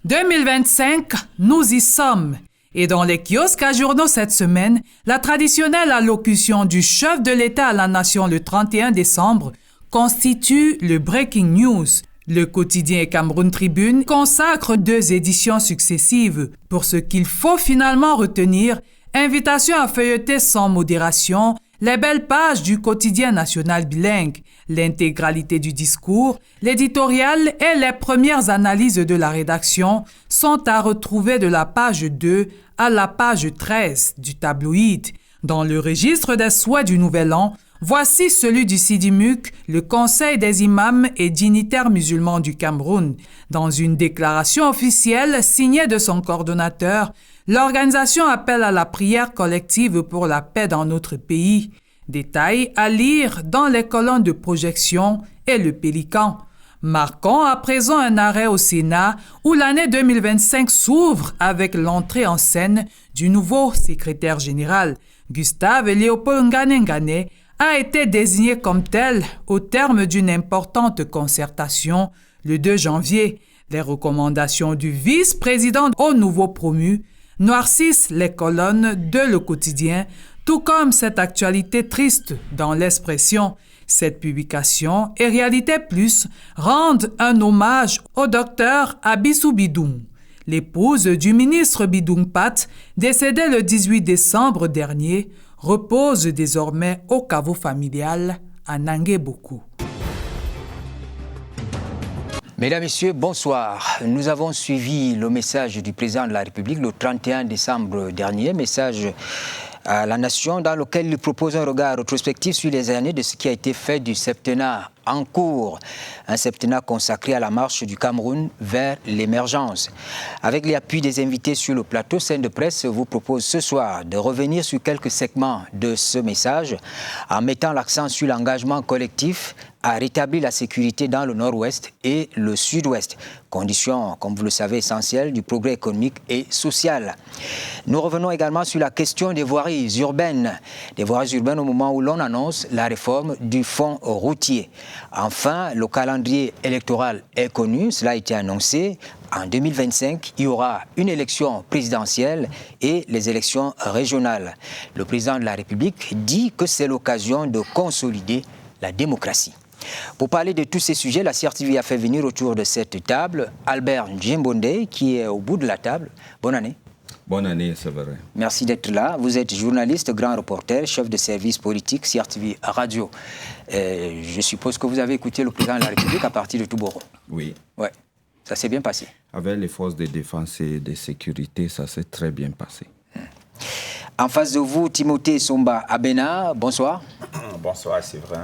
2025, nous y sommes. Et dans les kiosques à journaux cette semaine, la traditionnelle allocution du chef de l'État à la nation le 31 décembre constitue le Breaking News. Le quotidien Cameroun Tribune consacre 2 éditions successives. Pour ce qu'il faut finalement retenir, invitation à feuilleter sans modération les belles pages du quotidien national bilingue, l'intégralité du discours, l'éditorial et les premières analyses de la rédaction sont à retrouver de la page 2 à la page 13 du tabloïd. Dans le registre des souhaits du Nouvel An, voici celui du SIDIMUC, le Conseil des imams et dignitaires musulmans du Cameroun. Dans une déclaration officielle signée de son coordonnateur, l'organisation appelle à la prière collective pour la paix dans notre pays. Détail à lire dans les colonnes de projection et le Pélican. Marquons à présent un arrêt au Sénat où l'année 2025 s'ouvre avec l'entrée en scène du nouveau secrétaire général. Gustave Léopold Ngané a été désigné comme tel au terme d'une importante concertation le 2 janvier. Les recommandations du vice-président au nouveau promu noircissent les colonnes de Le Quotidien, tout comme cette actualité triste dans l'expression. Cette publication et Réalité Plus rendent un hommage au docteur Abissou Bidoum, l'épouse du ministre Bidoum Pat, décédée le 18 décembre dernier, repose désormais au caveau familial à Nangué-Bokou. Mesdames, Messieurs, bonsoir. Nous avons suivi le message du président de la République le 31 décembre dernier, message à la nation dans lequel il propose un regard rétrospectif sur les années de ce qui a été fait du septennat en cours, un septennat consacré à la marche du Cameroun vers l'émergence. Avec l'appui des invités sur le plateau, Scène de Presse vous propose ce soir de revenir sur quelques segments de ce message en mettant l'accent sur l'engagement collectif à rétablir la sécurité dans le nord-ouest et le sud-ouest, condition, comme vous le savez, essentielle du progrès économique et social. Nous revenons également sur la question des voiries urbaines au moment où l'on annonce la réforme du fonds routier. Enfin, le calendrier électoral est connu, cela a été annoncé. En 2025, il y aura une élection présidentielle et les élections régionales. Le président de la République dit que c'est l'occasion de consolider la démocratie. Pour parler de tous ces sujets, la CRTV a fait venir autour de cette table Albert Djimbondé, qui est au bout de la table. Bonne année. Bonne année, c'est vrai. Merci d'être là. Vous êtes journaliste, grand reporter, chef de service politique, CRTV Radio. Je suppose que vous avez écouté le président de la République à partir de Touboro. Oui. Ouais. Ça s'est bien passé. Avec les forces de défense et de sécurité, ça s'est très bien passé. En face de vous, Timothée Somba Abena, bonsoir. Bonsoir, c'est vrai.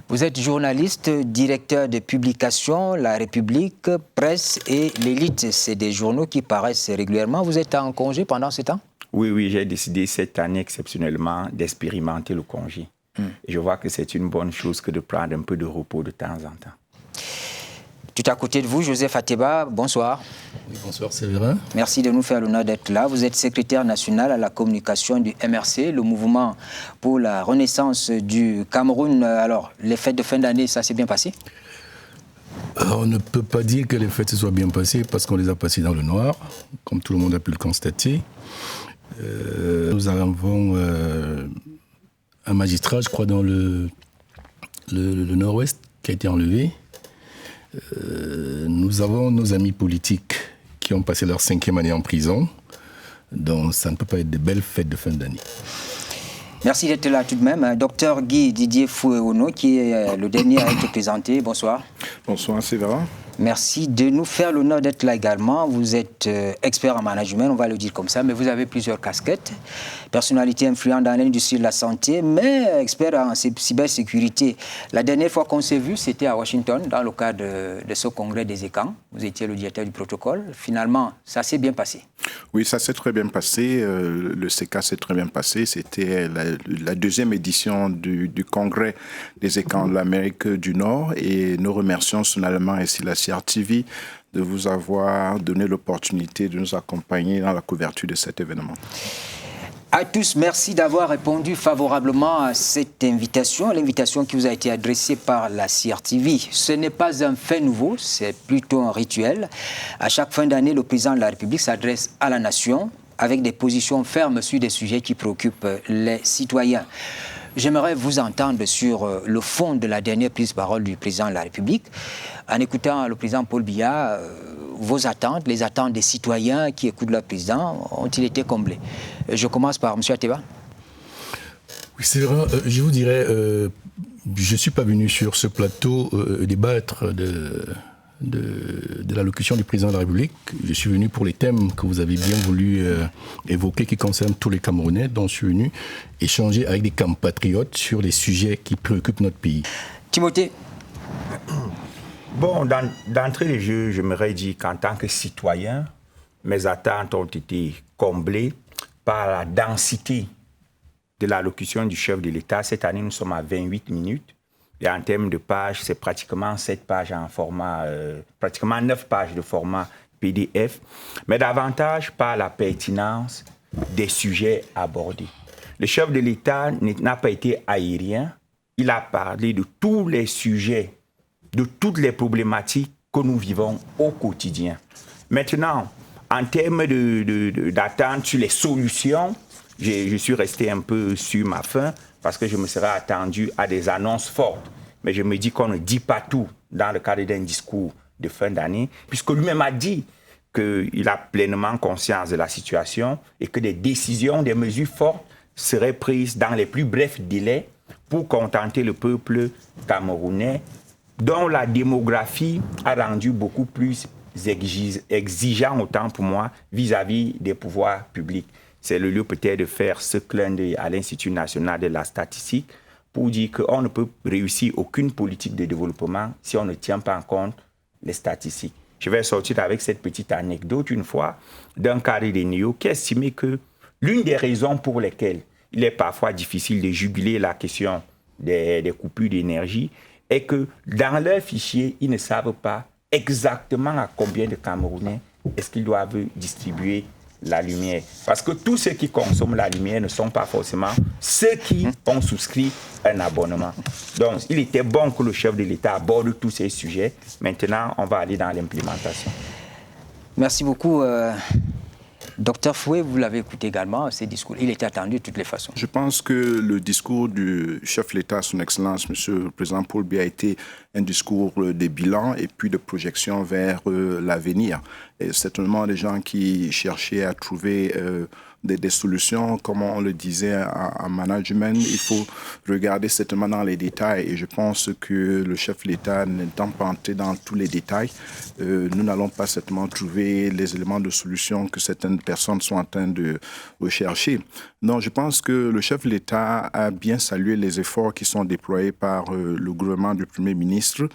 Vous êtes journaliste, directeur de publication, La République, Presse et L'Élite. C'est des journaux qui paraissent régulièrement. Vous êtes en congé pendant ce temps? Oui, j'ai décidé cette année exceptionnellement d'expérimenter le congé. Et je vois que c'est une bonne chose que de prendre un peu de repos de temps en temps. Tout à côté de vous, Joseph Ateba, bonsoir. Oui, bonsoir, Séverin. Merci de nous faire l'honneur d'être là. Vous êtes secrétaire national à la communication du MRC, le mouvement pour la renaissance du Cameroun. Alors, les fêtes de fin d'année, ça s'est bien passé? On ne peut pas dire que les fêtes se soient bien passées parce qu'on les a passées dans le noir, comme tout le monde a pu le constater. Nous avons un magistrat, je crois, dans le nord-ouest qui a été enlevé. Nous avons nos amis politiques qui ont passé leur 5e année en prison. Donc ça ne peut pas être de belles fêtes de fin d'année. Merci d'être là tout de même. Docteur Guy Didier Fouéono, qui est le dernier à être présenté. Bonsoir. Bonsoir, Séverin. Merci de nous faire l'honneur d'être là également. Vous êtes expert en management, on va le dire comme ça, mais vous avez plusieurs casquettes. Personnalité influente dans l'industrie de la santé, mais expert en cybersécurité. La dernière fois qu'on s'est vu, c'était à Washington, dans le cadre de ce congrès des ECAN. Vous étiez le directeur du protocole. Finalement, ça s'est bien passé. Oui, ça s'est très bien passé. Le CECA s'est très bien passé. C'était la 2e édition du congrès des ECAN de l'Amérique du Nord. Et nous remercions solennellement ici la CRTV de vous avoir donné l'opportunité de nous accompagner dans la couverture de cet événement. À tous, merci d'avoir répondu favorablement à cette invitation, l'invitation qui vous a été adressée par la CRTV. Ce n'est pas un fait nouveau, c'est plutôt un rituel. À chaque fin d'année, le président de la République s'adresse à la nation avec des positions fermes sur des sujets qui préoccupent les citoyens. J'aimerais vous entendre sur le fond de la dernière prise de parole du président de la République. En écoutant le président Paul Biya, vos attentes, les attentes des citoyens qui écoutent leur président, ont-ils été comblées? Je commence par M. Ateba. Oui, c'est vrai. Je vous dirais, je ne suis pas venu sur ce plateau débattre de l'allocution du président de la République. Je suis venu pour les thèmes que vous avez bien voulu évoquer, qui concernent tous les Camerounais, dont je suis venu échanger avec des compatriotes sur les sujets qui préoccupent notre pays. Timothée. Bon, d'entrée de jeu, j'aimerais dire qu'en tant que citoyen, mes attentes ont été comblées par la densité de l'allocution du chef de l'État. Cette année, nous sommes à 28 minutes. Et en termes de pages, c'est pratiquement 7 pages en format, pratiquement 9 pages de format PDF, mais davantage par la pertinence des sujets abordés. Le chef de l'État n'a pas été aérien. Il a parlé de tous les sujets, de toutes les problématiques que nous vivons au quotidien. Maintenant, en termes d'attente sur les solutions, je suis resté un peu sur ma faim parce que je me serais attendu à des annonces fortes. Mais je me dis qu'on ne dit pas tout dans le cadre d'un discours de fin d'année, puisque lui-même a dit qu'il a pleinement conscience de la situation et que des décisions, des mesures fortes seraient prises dans les plus brefs délais pour contenter le peuple camerounais, dont la démographie a rendu beaucoup plus exigeant, autant pour moi, vis-à-vis des pouvoirs publics. C'est le lieu peut-être de faire ce clin d'œil à l'Institut national de la statistique pour dire qu'on ne peut réussir aucune politique de développement si on ne tient pas en compte les statistiques. Je vais sortir avec cette petite anecdote une fois d'un carré des néo qui estimait que l'une des raisons pour lesquelles il est parfois difficile de juguler la question des coupures d'énergie est que dans leur fichier, ils ne savent pas exactement à combien de Camerounais est-ce qu'ils doivent distribuer la lumière. Parce que tous ceux qui consomment la lumière ne sont pas forcément ceux qui ont souscrit un abonnement. Donc, il était bon que le chef de l'État aborde tous ces sujets. Maintenant, on va aller dans l'implémentation. Merci beaucoup. Docteur Fouet, vous l'avez écouté également, ces discours. Il était attendu de toutes les façons. Je pense que le discours du chef de l'État, son Excellence, M. le Président Paul Biya, a été un discours de bilan et puis de projection vers l'avenir. Et certainement des gens qui cherchaient à trouver des solutions, comme on le disait en management, il faut regarder certainement dans les détails. Et je pense que le chef de l'État n'étant pas entré dans tous les détails, nous n'allons pas certainement trouver les éléments de solution que certaines personnes sont en train de rechercher. Non, je pense que le chef de l'État a bien salué les efforts qui sont déployés par le gouvernement du Premier ministre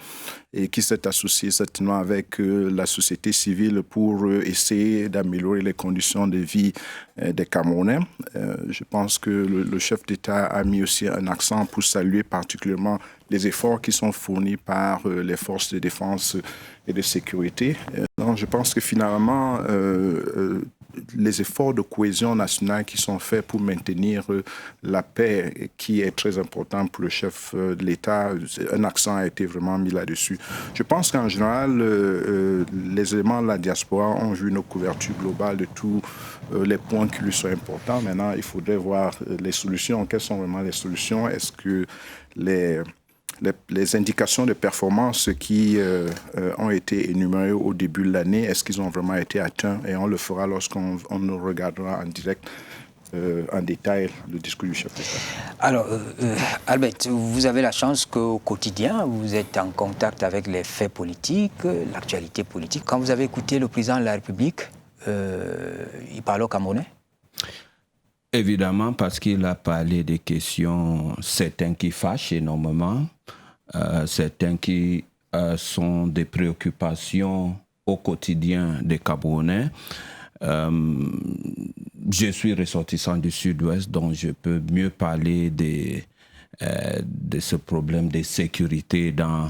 et qui s'est associé certainement avec la société civile pour essayer d'améliorer les conditions de vie des Camerounais. Je pense que le chef d'État a mis aussi un accent pour saluer particulièrement les efforts qui sont fournis par les forces de défense et de sécurité. Donc, je pense que finalement, les efforts de cohésion nationale qui sont faits pour maintenir la paix, qui est très important pour le chef de l'État, un accent a été vraiment mis là-dessus. Je pense qu'en général, les éléments de la diaspora ont vu une couverture globale de tous les points qui lui sont importants. Maintenant, il faudrait voir les solutions. Quelles sont vraiment les solutions? Est-ce que les indications de performance qui ont été énumérées au début de l'année, est-ce qu'ils ont vraiment été atteints? Et on le fera lorsqu'on nous regardera en direct, en détail, le discours du chef d'État. Alors, Albert, vous avez la chance qu'au quotidien, vous êtes en contact avec les faits politiques, l'actualité politique. Quand vous avez écouté le président de la République, il parlait au Camerounais? Évidemment, parce qu'il a parlé des questions, certains qui fâchent énormément, certains qui sont des préoccupations au quotidien des Camerounais. Je suis ressortissant du Sud-Ouest, donc je peux mieux parler de ce problème de sécurité dans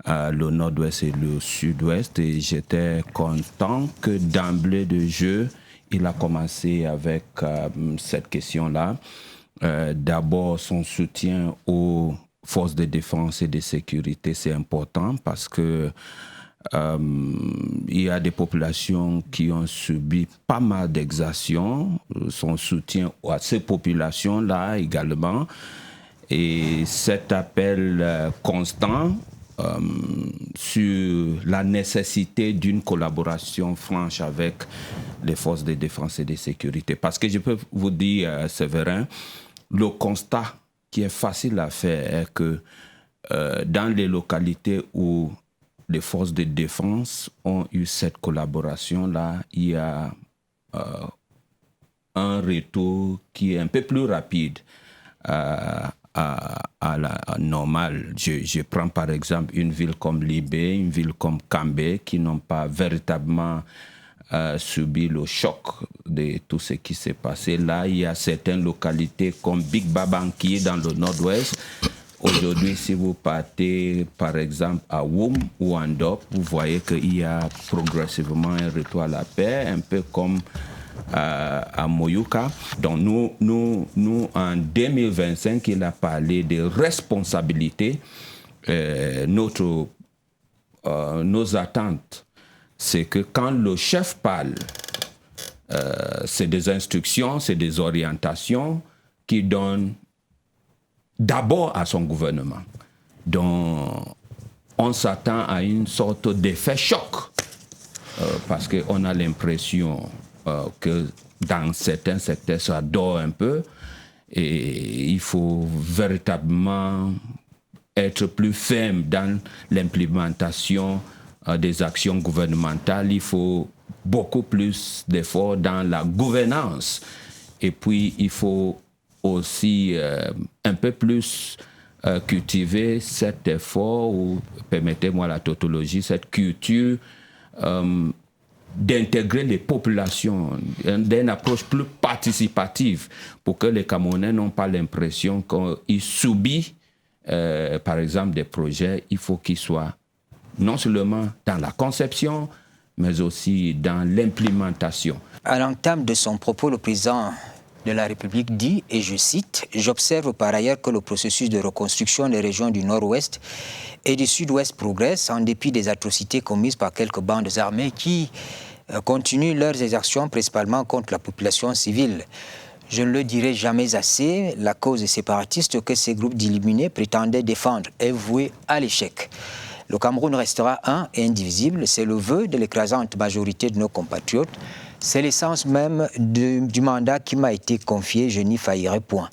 le Nord-Ouest et le Sud-Ouest. Et j'étais content que d'emblée de jeu, il a commencé avec cette question-là. D'abord, son soutien aux forces de défense et de sécurité, c'est important parce que il y a des populations qui ont subi pas mal d'exactions. Son soutien à ces populations-là également. Et cet appel constant sur la nécessité d'une collaboration franche avec les forces de défense et de sécurité. Parce que je peux vous dire, Séverin, le constat qui est facile à faire est que dans les localités où les forces de défense ont eu cette collaboration-là, il y a un retour qui est un peu plus rapide à la normale. Je prends par exemple une ville comme Libé, une ville comme Kambé, qui n'ont pas véritablement subi le choc de tout ce qui s'est passé. Là, il y a certaines localités comme Big Babang qui est dans le nord-ouest. Aujourd'hui, si vous partez, par exemple, à Woum ou à Ndop, vous voyez qu'il y a progressivement un retour à la paix, un peu comme à Moyouka. Donc, nous, en 2025, il a parlé de responsabilité. Nos attentes, c'est que quand le chef parle, c'est des instructions, c'est des orientations qui donnent d'abord à son gouvernement. Donc, on s'attend à une sorte d'effet choc parce qu'on a l'impression que dans certains secteurs, ça dort un peu et il faut véritablement être plus ferme dans l'implémentation des actions gouvernementales. Il faut beaucoup plus d'efforts dans la gouvernance et puis il faut aussi un peu plus cultiver cet effort, ou permettez-moi la tautologie, cette culture d'intégrer les populations, d'une approche plus participative pour que les Camerounais n'ont pas l'impression qu'ils subissent, par exemple, des projets. Il faut qu'ils soient non seulement dans la conception, mais aussi dans l'implémentation. À l'entame de son propos, le président de la République dit, et je cite, « J'observe par ailleurs que le processus de reconstruction des régions du Nord-Ouest et du Sud-Ouest progresse en dépit des atrocités commises par quelques bandes armées qui continuent leurs exactions principalement contre la population civile. Je ne le dirai jamais assez, la cause séparatiste que ces groupes d'illuminés prétendaient défendre est vouée à l'échec. Le Cameroun restera un et indivisible, c'est le vœu de l'écrasante majorité de nos compatriotes. C'est l'essence même du mandat qui m'a été confié, je n'y faillirai point. »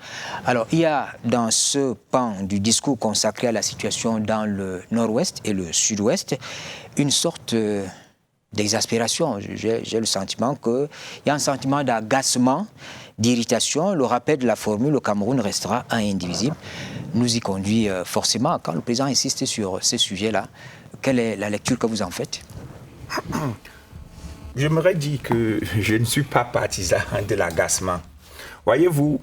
Alors, il y a dans ce pan du discours consacré à la situation dans le Nord-Ouest et le Sud-Ouest une sorte d'exaspération. J'ai le sentiment qu'il y a un sentiment d'agacement, d'irritation. Le rappel de la formule « le Cameroun restera un et indivisible » nous y conduit forcément. Quand le président insiste sur ces sujets-là, quelle est la lecture que vous en faites ? J'aimerais dire que je ne suis pas partisan de l'agacement. Voyez-vous,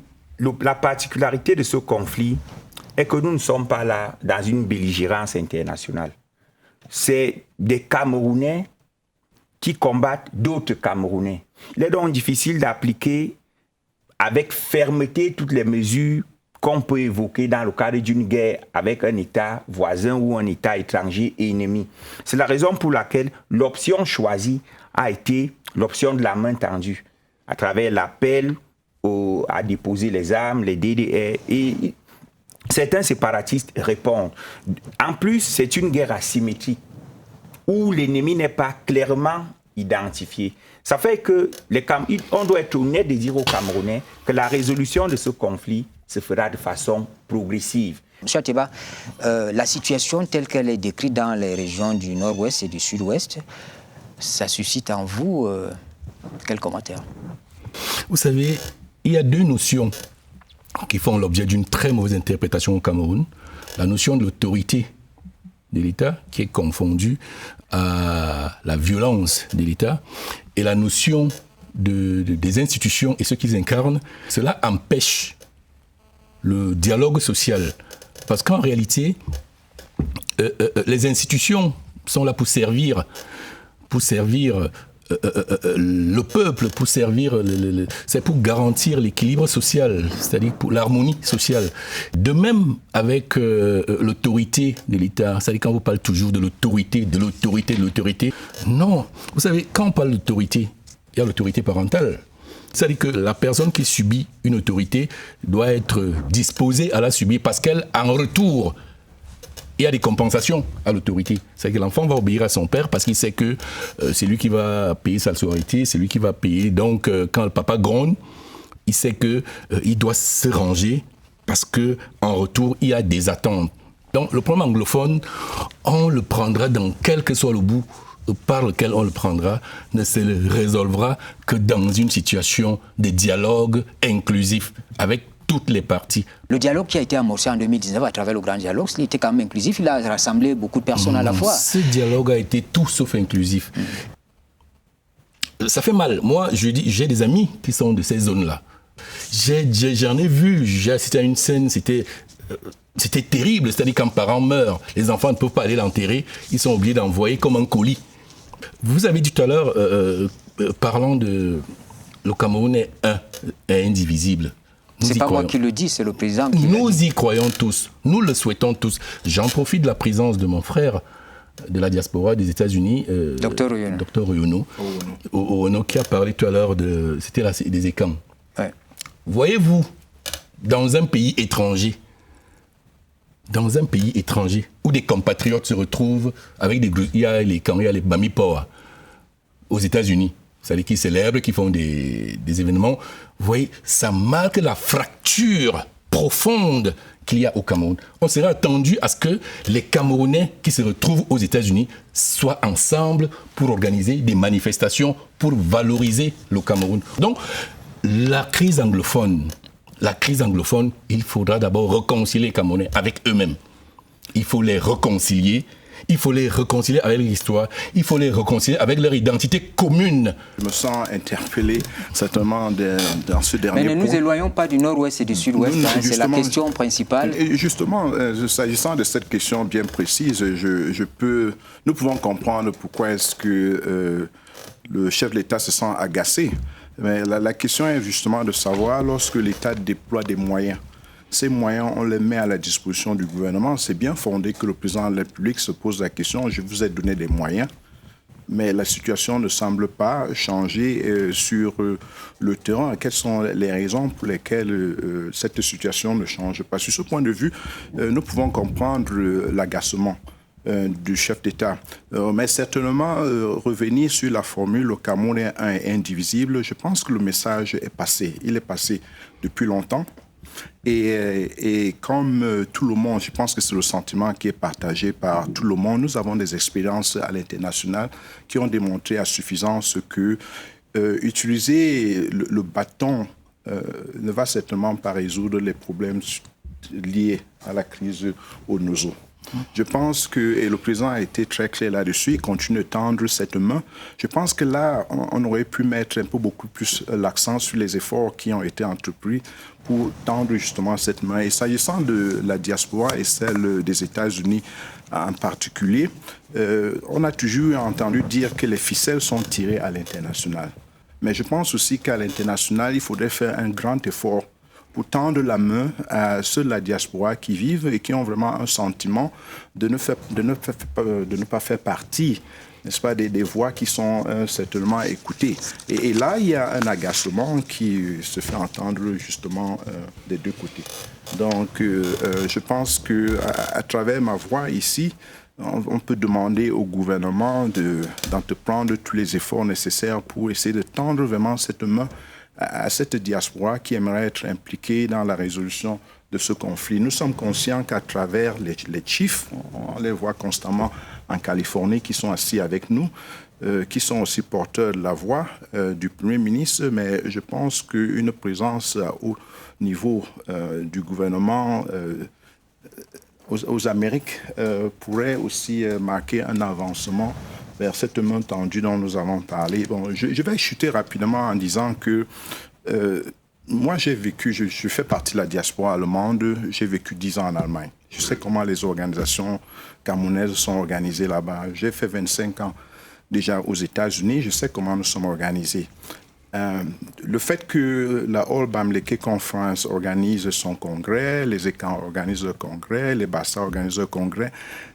la particularité de ce conflit est que nous ne sommes pas là dans une belligérance internationale. C'est des Camerounais qui combattent d'autres Camerounais. Il est donc difficile d'appliquer avec fermeté toutes les mesures qu'on peut évoquer dans le cadre d'une guerre avec un État voisin ou un État étranger ennemi. C'est la raison pour laquelle l'option choisie a été l'option de la main tendue, à travers l'appel à déposer les armes, les DDR, et certains séparatistes répondent. En plus, c'est une guerre asymétrique, où l'ennemi n'est pas clairement identifié. Ça fait que on doit être honnête de dire aux Camerounais que la résolution de ce conflit se fera de façon progressive. Monsieur Ateba, la situation telle qu'elle est décrite dans les régions du Nord-Ouest et du Sud-Ouest, ça suscite en vous quel commentaire? Vous savez, il y a deux notions qui font l'objet d'une très mauvaise interprétation au Cameroun. La notion de l'autorité de l'État, qui est confondue à la violence de l'État, et la notion des institutions et ce qu'ils incarnent. Cela empêche le dialogue social. Parce qu'en réalité, les institutions sont là pour servir le peuple, pour servir, c'est pour garantir l'équilibre social, c'est-à-dire pour l'harmonie sociale. De même avec l'autorité de l'État, c'est-à-dire quand vous parlez toujours de l'autorité, non. Vous savez, quand on parle d'autorité, il y a l'autorité parentale. C'est-à-dire que la personne qui subit une autorité doit être disposée à la subir parce qu'en retour, il y a des compensations à l'autorité. C'est-à-dire que l'enfant va obéir à son père parce qu'il sait que c'est lui qui va payer sa scolarité, c'est lui qui va payer. Donc, quand le papa gronde, il sait qu'il doit se ranger parce qu'en retour, il y a des attentes. Donc, le problème anglophone, on le prendra dans quel que soit le bout par lequel on le prendra, ne se résolvera que dans une situation de dialogue inclusif avec toutes les parties. Le dialogue qui a été amorcé en 2019 à travers le grand dialogue, il était quand même inclusif, il a rassemblé beaucoup de personnes à la fois. Ce dialogue a été tout sauf inclusif. Ça fait mal. Moi, je dis, j'ai des amis qui sont de ces zones-là. J'en ai vu, j'ai assisté à une scène, c'était terrible. C'est-à-dire quand un parent meurt, les enfants ne peuvent pas aller l'enterrer, ils sont obligés d'envoyer comme un colis. Vous avez dit tout à l'heure, parlant de le Cameroun est indivisible. C'est pas moi qui le dis, c'est le président qui Nous y croyons tous, nous le souhaitons tous. J'en profite de la présence de mon frère de la diaspora des États-Unis, Dr Oyono, qui a parlé tout à l'heure c'était des écans. Ouais. Voyez-vous, dans un pays étranger, où des compatriotes se retrouvent avec il y a les camps, il y a les Bamipoa aux États-Unis, c'est-à-dire qui célèbrent, qui font des événements. Vous voyez, ça marque la fracture profonde qu'il y a au Cameroun. On serait attendu à ce que les Camerounais qui se retrouvent aux États-Unis soient ensemble pour organiser des manifestations, pour valoriser le Cameroun. Donc, la crise anglophone, il faudra d'abord réconcilier les Camerounais avec eux-mêmes. Il faut les réconcilier. Il faut les réconcilier avec l'histoire. Il faut les réconcilier avec leur identité commune. Je me sens interpellé certainement dans ce dernier point. Mais ne nous éloignons pas du nord-ouest et du sud-ouest. C'est la question principale. Et justement, s'agissant de cette question bien précise, nous pouvons comprendre pourquoi est-ce que le chef de l'État se sent agacé. Mais la question est justement de savoir, lorsque l'État déploie des moyens, ces moyens, on les met à la disposition du gouvernement. C'est bien fondé que le président de la République se pose la question, je vous ai donné des moyens, mais la situation ne semble pas changer sur le terrain. Quelles sont les raisons pour lesquelles cette situation ne change pas? Sur ce point de vue, nous pouvons comprendre l'agacement du chef d'État. Mais certainement, revenir sur la formule « le Cameroun est indivisible », je pense que le message est passé. Il est passé depuis longtemps. Et comme tout le monde, je pense que c'est le sentiment qui est partagé par tout le monde, nous avons des expériences à l'international qui ont démontré à suffisance que utiliser le bâton ne va certainement pas résoudre les problèmes liés à la crise au Nozo. Je pense que, et le président a été très clair là-dessus, il continue de tendre cette main. Je pense que là, on aurait pu mettre beaucoup plus l'accent sur les efforts qui ont été entrepris pour tendre justement cette main. Et s'agissant de la diaspora et celle des États-Unis en particulier, on a toujours entendu dire que les ficelles sont tirées à l'international. Mais je pense aussi qu'à l'international, il faudrait faire un grand effort pour tendre la main à ceux de la diaspora qui vivent et qui ont vraiment un sentiment de ne pas faire partie, n'est-ce pas, des voix qui sont certainement écoutées. Et là, il y a un agacement qui se fait entendre justement des deux côtés. Donc, je pense qu'à travers ma voix ici, on peut demander au gouvernement d'entreprendre tous les efforts nécessaires pour essayer de tendre vraiment cette main à cette diaspora qui aimerait être impliquée dans la résolution de ce conflit. Nous sommes conscients qu'à travers les chiffres, on les voit constamment en Californie, qui sont assis avec nous, qui sont aussi porteurs de la voix du Premier ministre, mais je pense qu'une présence au niveau du gouvernement aux Amériques pourrait aussi marquer un avancement vers cette main tendue dont nous avons parlé. Bon, je vais chuter rapidement en disant que moi, j'ai vécu, je fais partie de la diaspora allemande, j'ai vécu 10 ans en Allemagne. Je sais comment les organisations camerounaises sont organisées là-bas. J'ai fait 25 ans déjà aux États-Unis, je sais comment nous sommes organisés. Le fait que la All Bamileke Conference organise son congrès, les ECAN organisent leur congrès, les BASA organisent leur congrès,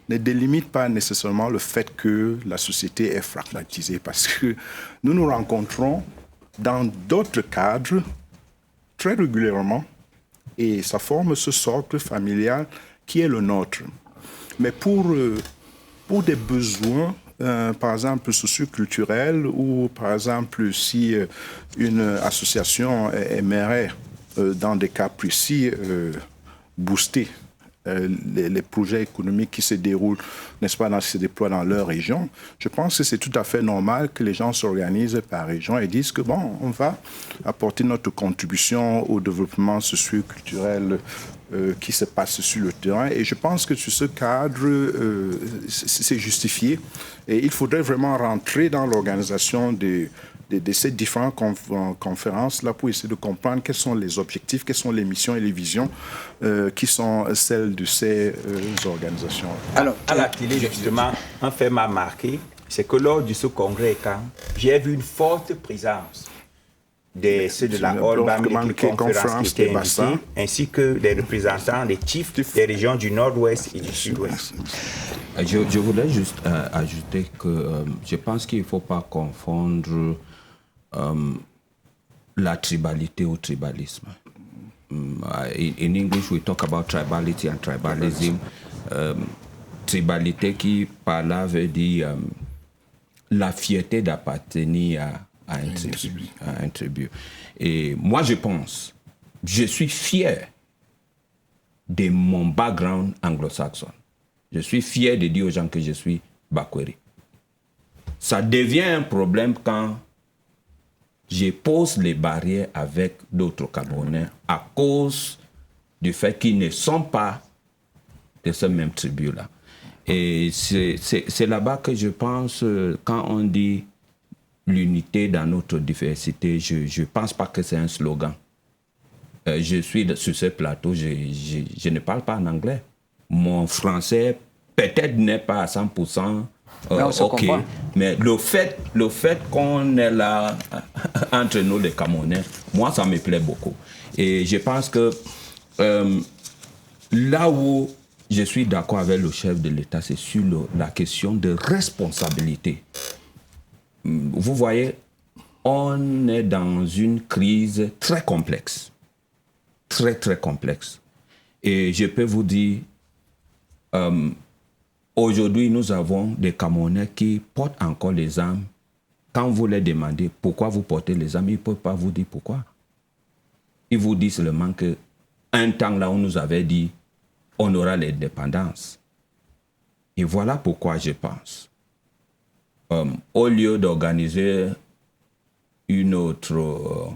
ne délimite pas nécessairement le fait que la société est fragmentisée, parce que nous nous rencontrons dans d'autres cadres très régulièrement et ça forme ce socle familial qui est le nôtre. Mais pour des besoins par exemple socioculturels ou par exemple si une association aimerait dans des cas précis booster les projets économiques qui se déroulent, n'est-ce pas, qui se déploient dans leur région, je pense que c'est tout à fait normal que les gens s'organisent par région et disent que bon, on va apporter notre contribution au développement socio-culturel qui se passe sur le terrain. Et je pense que sur ce cadre, c'est justifié. Et il faudrait vraiment rentrer dans l'organisation de ces différentes conférences-là pour essayer de comprendre quels sont les objectifs, quelles sont les missions et les visions qui sont celles de ces organisations. Alors, à la télé, justement, un fait m'a marqué, c'est que lors de ce congrès, j'ai vu une forte présence de ceux de la All Bamileke Conference qui étaient invités, ainsi que des représentants des chiefs des régions du Nord-Ouest et du Sud-Ouest. Je voulais juste ajouter que je pense qu'il ne faut pas confondre la tribalité au tribalisme. In English, we talk about tribality and tribalism. Tribalité qui, par là, veut dire la fierté d'appartenir à un tribu. Et moi, je suis fier de mon background anglo-saxon. Je suis fier de dire aux gens que je suis Bakweri. Ça devient un problème quand je pose les barrières avec d'autres Camerounais à cause du fait qu'ils ne sont pas de ce même tribu-là. Et c'est là-bas que je pense, quand on dit l'unité dans notre diversité, je ne pense pas que c'est un slogan. Je suis sur ce plateau, je ne parle pas en anglais. Mon français peut-être n'est pas à 100%. OK, mais le fait qu'on est là entre nous les Camerounais, moi ça me plaît beaucoup. Et je pense que là où je suis d'accord avec le chef de l'État, c'est sur la question de responsabilité. Vous voyez, on est dans une crise très complexe. Très, très complexe. Et je peux vous dire, aujourd'hui, nous avons des Camerounais qui portent encore les armes. Quand vous les demandez pourquoi vous portez les armes, ils ne peuvent pas vous dire pourquoi. Ils vous disent seulement qu'un temps là, on nous avait dit on aura l'indépendance. Et voilà pourquoi je pense. Au lieu d'organiser une autre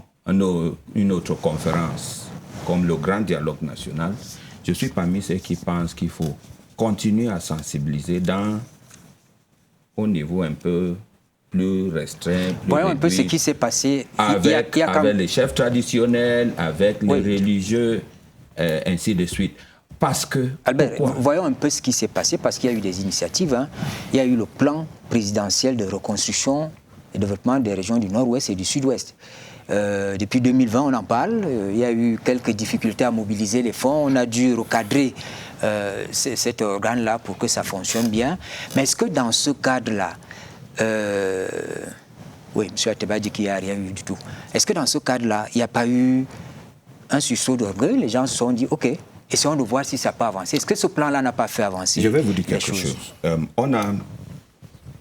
conférence comme le Grand Dialogue National, je suis parmi ceux qui pensent qu'il faut continuer à sensibiliser au niveau un peu plus restreint. Voyons un peu ce qui s'est passé avec les chefs traditionnels, avec les religieux, ainsi de suite. Parce que... Albert, voyons un peu ce qui s'est passé, parce qu'il y a eu des initiatives. Hein. Il y a eu le plan présidentiel de reconstruction et développement des régions du Nord-Ouest et du Sud-Ouest. Depuis 2020, on en parle. Il y a eu quelques difficultés à mobiliser les fonds. On a dû recadrer cet organe-là pour que ça fonctionne bien. Mais est-ce que dans ce cadre-là, oui, M. Ateba dit qu'il n'y a rien eu du tout. Est-ce que dans ce cadre-là, il n'y a pas eu un sursaut d'orgueil? Les gens se sont dit, OK, essayons de voir si ça peut avancer. Est-ce que ce plan-là n'a pas fait avancer? Je vais vous dire quelque chose.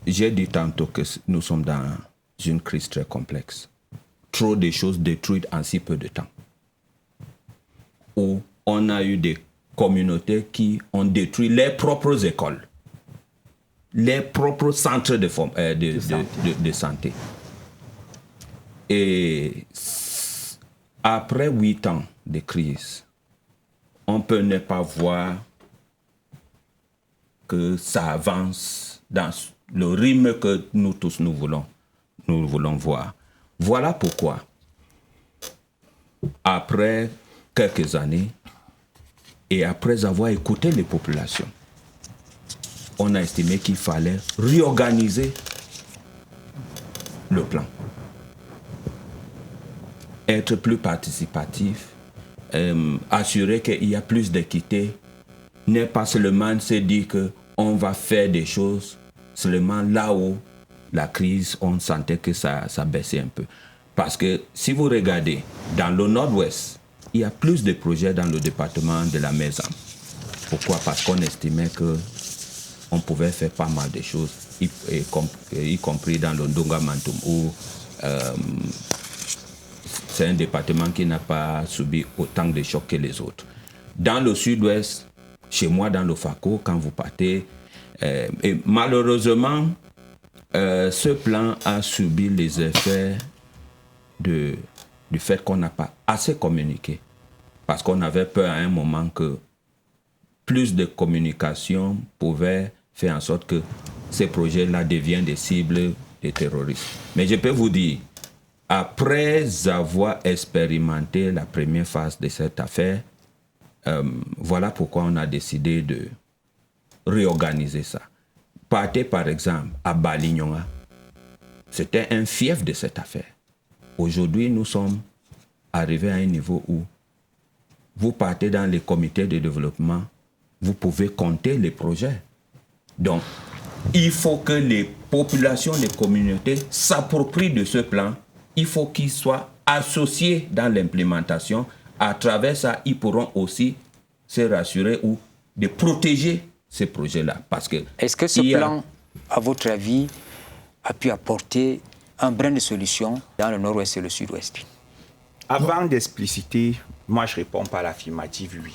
J'ai dit tantôt que nous sommes dans une crise très complexe. Trop de choses détruites en si peu de temps. Où on a eu des communautés qui ont détruit leurs propres écoles, leurs propres centres de santé. Et après 8 ans de crise, on peut ne pas voir que ça avance dans le rythme que nous tous nous voulons voir. Voilà pourquoi, après quelques années, et après avoir écouté les populations, on a estimé qu'il fallait réorganiser le plan. Être plus participatif, assurer qu'il y a plus d'équité, n'est pas seulement se dire qu'on va faire des choses seulement là où la crise, on sentait que ça baissait un peu. Parce que si vous regardez, dans le nord-ouest, il y a plus de projets dans le département de la Maison. Pourquoi? Parce qu'on estimait qu'on pouvait faire pas mal de choses, y compris dans le Ndonga Mantum, où c'est un département qui n'a pas subi autant de chocs que les autres. Dans le sud-ouest, chez moi, dans le Fako, quand vous partez, et malheureusement, ce plan a subi les effets du fait qu'on n'a pas assez communiqué. Parce qu'on avait peur à un moment que plus de communication pouvait faire en sorte que ces projets-là deviennent des cibles des terroristes. Mais je peux vous dire, après avoir expérimenté la première phase de cette affaire, voilà pourquoi on a décidé de réorganiser ça. Partez par exemple à Balignonga. C'était un fief de cette affaire. Aujourd'hui, nous sommes arrivés à un niveau où vous partez dans les comités de développement, vous pouvez compter les projets. Donc, il faut que les populations, les communautés s'approprient de ce plan. Il faut qu'ils soient associés dans l'implémentation. À travers ça, ils pourront aussi se rassurer ou de protéger ces projets-là. Parce que est-ce que ce plan, à votre avis, a pu apporter un brin de solution dans le nord-ouest et le sud-ouest? Avant d'expliciter, moi je réponds par l'affirmative oui.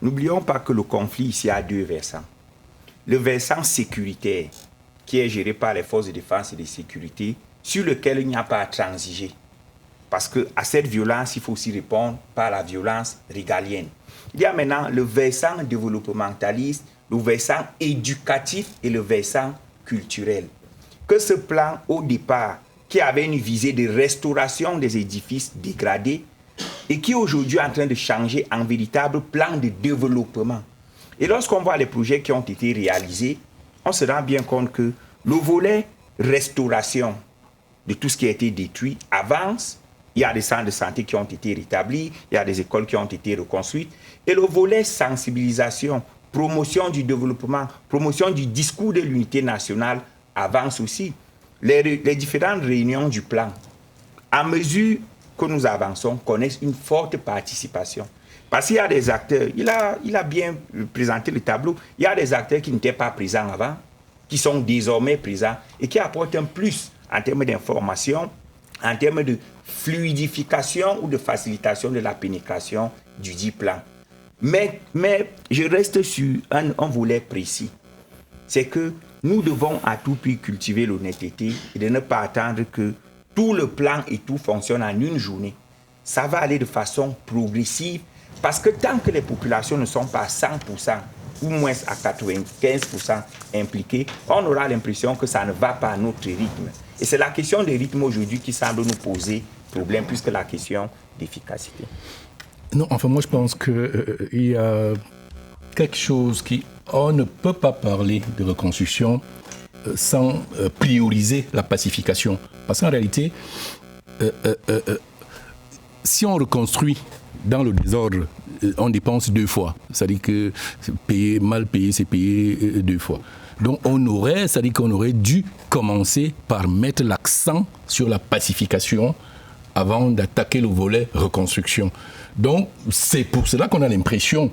N'oublions pas que le conflit ici a deux versants. Le versant sécuritaire, qui est géré par les forces de défense et de sécurité, sur lequel il n'y a pas à transiger. Parce qu'à cette violence, il faut aussi répondre par la violence régalienne. Il y a maintenant le versant développementaliste, le versant éducatif et le versant culturel. Que ce plan, au départ, qui avait une visée de restauration des édifices dégradés et qui aujourd'hui est en train de changer en véritable plan de développement. Et lorsqu'on voit les projets qui ont été réalisés, on se rend bien compte que le volet restauration de tout ce qui a été détruit avance. Il y a des centres de santé qui ont été rétablis, il y a des écoles qui ont été reconstruites. Et le volet sensibilisation, promotion du développement, promotion du discours de l'unité nationale avance aussi. Les différentes réunions du plan, à mesure que nous avançons, connaissent une forte participation. Parce qu'il y a des acteurs, il a bien présenté le tableau, il y a des acteurs qui n'étaient pas présents avant, qui sont désormais présents et qui apportent un plus en termes d'information, en termes de fluidification ou de facilitation de la pénétration du dit plan. Mais je reste sur un volet précis. C'est que nous devons à tout prix cultiver l'honnêteté et de ne pas attendre que tout le plan et tout fonctionne en une journée. Ça va aller de façon progressive parce que tant que les populations ne sont pas à 100% ou moins à 95% impliquées, on aura l'impression que ça ne va pas à notre rythme. Et c'est la question des rythmes aujourd'hui qui semble nous poser problème plus que la question d'efficacité. Non, enfin moi je pense qu'il y a quelque chose on ne peut pas parler de reconstruction sans prioriser la pacification. Parce qu'en réalité, si on reconstruit dans le désordre, on dépense deux fois. C'est-à-dire que mal payer, c'est payer deux fois. Donc c'est-à-dire qu'on aurait dû commencer par mettre l'accent sur la pacification avant d'attaquer le volet reconstruction. Donc c'est pour cela qu'on a l'impression,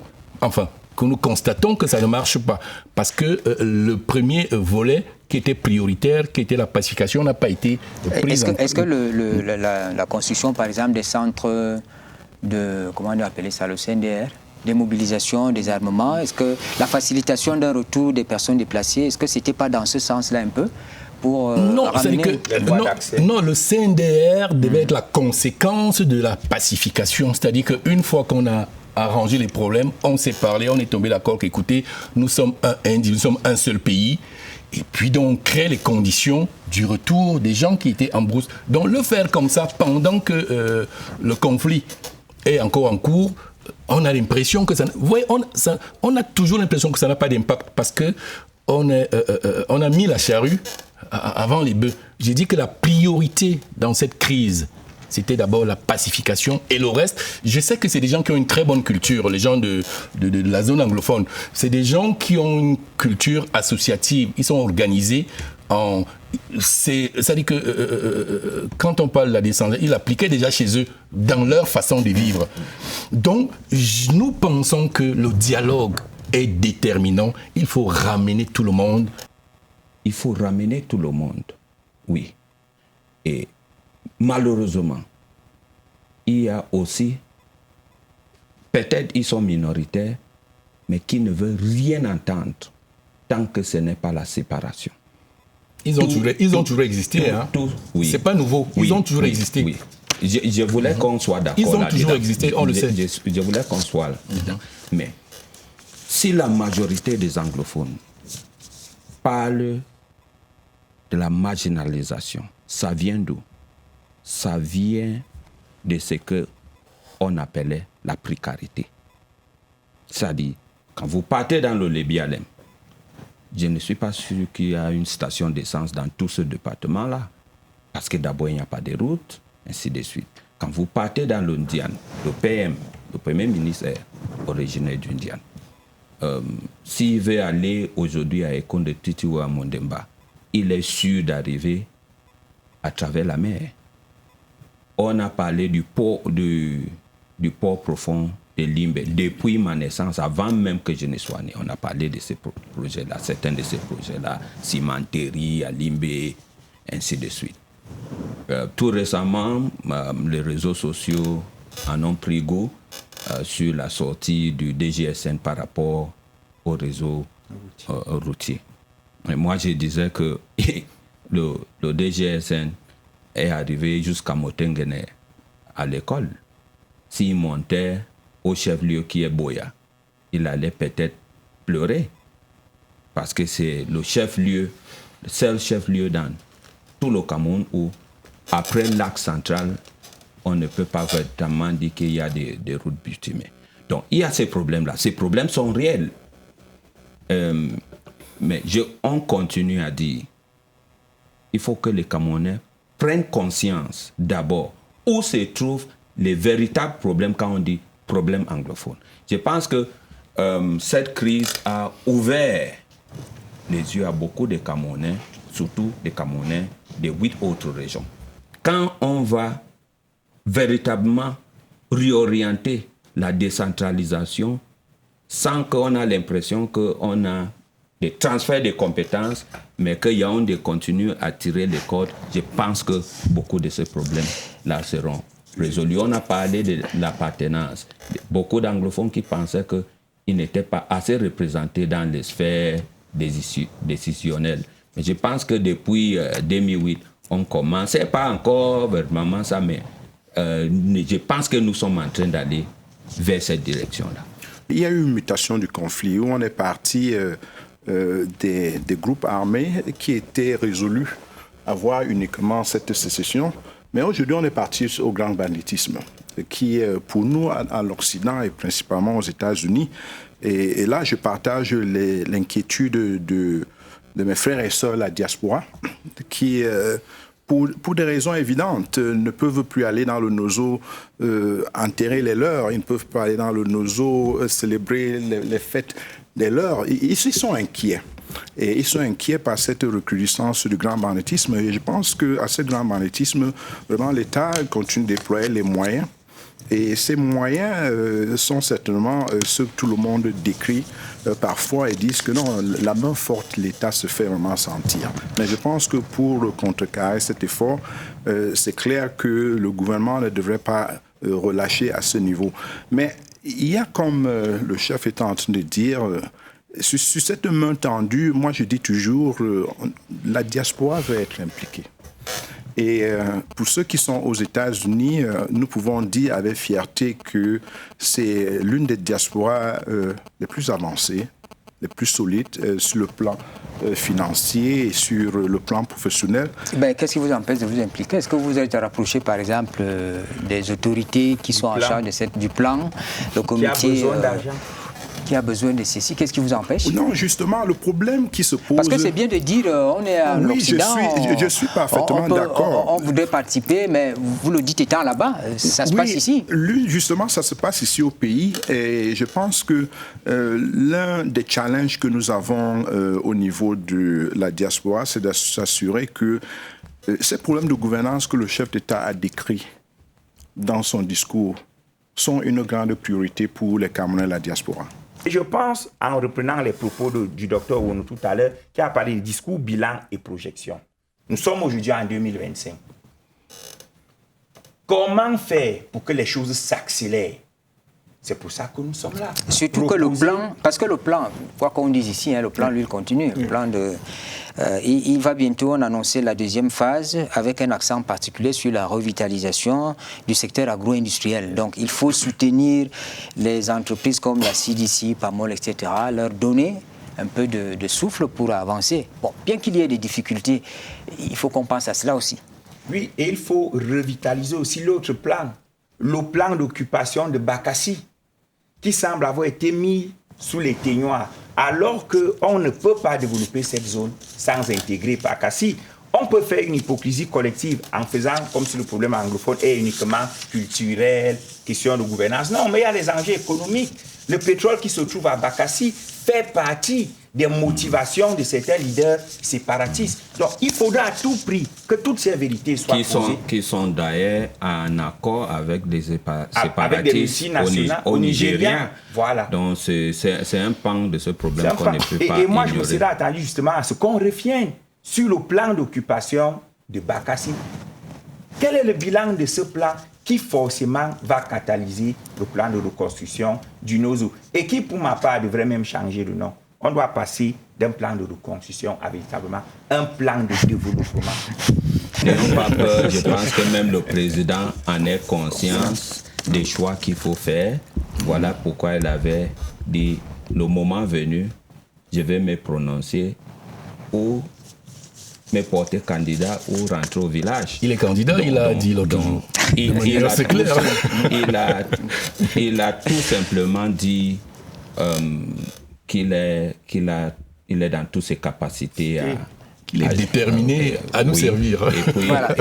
que nous constatons que ça ne marche pas. Parce que le premier volet qui était prioritaire, qui était la pacification, n'a pas été pris en compte. Est-ce que la construction, par exemple, des centres de, comment on appelle ça, le CNDR, des mobilisations, des armements, est-ce que la facilitation d'un retour des personnes déplacées, est-ce que ce n'était pas dans ce sens-là un peu pour ramener non, le CNDR devait être la conséquence de la pacification. C'est-à-dire qu'une fois qu'on a arrangé les problèmes, on s'est parlé, on est tombé d'accord qu'écoutez, nous sommes un seul pays. Et puis donc, on crée les conditions du retour des gens qui étaient en brousse. Donc, le faire comme ça, pendant que le conflit est encore en cours, on a l'impression que ça... Vous voyez, on a toujours l'impression que ça n'a pas d'impact parce qu'on a mis la charrue avant les bœufs. J'ai dit que la priorité dans cette crise, c'était d'abord la pacification et le reste. Je sais que c'est des gens qui ont une très bonne culture, les gens de la zone anglophone. C'est des gens qui ont une culture associative. Ils sont organisés c'est-à-dire que quand on parle de la descendance, ils l'appliquaient déjà chez eux dans leur façon de vivre. Donc, nous pensons que le dialogue est déterminant. Il faut ramener tout le monde. Il faut ramener tout le monde, oui. Et malheureusement, il y a aussi, peut-être ils sont minoritaires, mais qui ne veulent rien entendre tant que ce n'est pas la séparation. Ils ont toujours existé. Oui. C'est pas nouveau. Ils ont toujours existé. Oui. Je voulais qu'on soit d'accord. Ils ont toujours existé, on le sait. Je voulais qu'on soit dedans. Mais si la majorité des anglophones parlent de la marginalisation, ça vient d'où? Ça vient de ce qu'on appelait la précarité. C'est-à-dire, quand vous partez dans le Lébialem, je ne suis pas sûr qu'il y a une station d'essence dans tout ce département-là. Parce que d'abord, il n'y a pas de route, ainsi de suite. Quand vous partez dans l'Indian, le PM, le Premier ministre est originaire d'Indian. S'il veut aller aujourd'hui à Ekonde Titi ou à Mondemba, il est sûr d'arriver à travers la mer. On a parlé du port profond de Limbe. Depuis ma naissance, avant même que je ne sois né, on a parlé de ces projets-là, certains de ces projets-là, cimenterie à Limbe, ainsi de suite. Tout récemment, les réseaux sociaux en ont pris goût sur la sortie du DGSN par rapport au réseau routier. Et moi, je disais que le DGSN est arrivé jusqu'à Motengene à l'école. S'il montait au chef-lieu qui est Boya, il allait peut-être pleurer. Parce que c'est le chef-lieu, le seul chef-lieu dans tout le Cameroun où, après l'axe central, on ne peut pas véritablement dire qu'il y a des routes bitumées. Donc, il y a ces problèmes-là. Ces problèmes sont réels. Mais on continue à dire, il faut que les Camerounais prennent conscience d'abord où se trouvent les véritables problèmes quand on dit problèmes anglophones. Je pense que cette crise a ouvert les yeux à beaucoup de Camerounais, surtout des Camerounais de 8 autres régions. Quand on va véritablement réorienter la décentralisation sans qu'on a l'impression qu'on a des transferts de compétences, mais que Yaoundé continue à tirer les cordes, je pense que beaucoup de ces problèmes-là seront résolus. On a parlé de l'appartenance. Beaucoup d'anglophones qui pensaient qu'ils n'étaient pas assez représentés dans les sphères décisionnelles. Mais je pense que depuis 2008, on commençait pas encore vraiment ça, mais je pense que nous sommes en train d'aller vers cette direction-là. Il y a eu une mutation du conflit où on est parti des groupes armés qui étaient résolus à voir uniquement cette sécession. Mais aujourd'hui, on est parti au grand banditisme, qui, pour nous, à l'Occident et principalement aux États-Unis, et là, je partage l'inquiétude de mes frères et sœurs, la diaspora, qui, pour des raisons évidentes, ne peuvent plus aller dans le Nozo enterrer les leurs, ils ne peuvent pas aller dans le Nozo célébrer les fêtes des leurs. Ils sont inquiets. Et ils sont inquiets par cette recrudescence du grand banditisme. Et je pense qu'à ce grand banditisme, vraiment, l'État continue de déployer les moyens. Et ces moyens sont certainement ceux que tout le monde décrit parfois et disent que non, la main forte de l'État se fait vraiment sentir. Mais je pense que pour contrecarrer cet effort, c'est clair que le gouvernement ne devrait pas relâcher à ce niveau. Mais il y a, comme le chef est en train de dire, sur cette main tendue, moi je dis toujours, la diaspora va être impliquée. Et pour ceux qui sont aux États-Unis, nous pouvons dire avec fierté que c'est l'une des diasporas les plus avancées, les plus solides sur le plan financier et sur le plan professionnel. Qu'est-ce qui vous empêche de vous impliquer? Est-ce que vous êtes rapproché, par exemple, des autorités qui sont en charge du plan, le comité qui a besoin d'argent? qui a besoin de ceci. Qu'est-ce qui vous empêche? Non, justement, le problème qui se pose... Parce que c'est bien de dire, on est en Occident... je suis parfaitement d'accord. On voudrait participer, mais vous le dites étant là-bas, ça se passe ici. Justement, ça se passe ici au pays. Et je pense que l'un des challenges que nous avons au niveau de la diaspora, c'est de s'assurer que ces problèmes de gouvernance que le chef d'État a décrits dans son discours sont une grande priorité pour les Camerounais et la diaspora. Et je pense, en reprenant les propos du docteur Ounou tout à l'heure, qui a parlé de discours, bilan et projection. Nous sommes aujourd'hui en 2025. Comment faire pour que les choses s'accélèrent? C'est pour ça que nous sommes là. Surtout que le plan, parce que le plan, quoi qu'on dise ici, le plan, lui, il continue. Le plan il va bientôt annoncer la deuxième phase avec un accent particulier sur la revitalisation du secteur agro-industriel. Donc, il faut soutenir les entreprises comme la CDC, PAMOL, etc., leur donner un peu de souffle pour avancer. Bon, bien qu'il y ait des difficultés, il faut qu'on pense à cela aussi. Oui, et il faut revitaliser aussi l'autre plan, le plan d'occupation de Bakassi, qui semble avoir été mis sous les ténoirs, alors qu'on ne peut pas développer cette zone sans intégrer Bakassi. On peut faire une hypocrisie collective en faisant comme si le problème anglophone est uniquement culturel, question de gouvernance. Non, mais il y a les enjeux économiques. Le pétrole qui se trouve à Bakassi fait partie des motivations de certains leaders séparatistes. Donc, il faudra à tout prix que toutes ces vérités soient posées. Qui sont d'ailleurs en accord avec des séparatistes avec des multinationales au Nigeria. Voilà. Donc, c'est un pan de ce problème qu'on ne peut pas ignorer. Et moi, je me serais attendu justement à ce qu'on revienne sur le plan d'occupation de Bakassi. Quel est le bilan de ce plan qui forcément va catalyser le plan de reconstruction du Nozo et qui, pour ma part, devrait même changer de nom? On doit passer d'un plan de reconstruction à véritablement un plan de développement. N'ayons pas peur, je pense que même le président en est conscience des choix qu'il faut faire. Voilà pourquoi il avait dit, le moment venu, je vais me prononcer ou me porter candidat ou rentrer au village. Il est candidat, il a dit l'autre jour. Il a tout simplement dit qu'il est dans toutes ses capacités à... Il est déterminé à nous servir. Et puis, Voilà.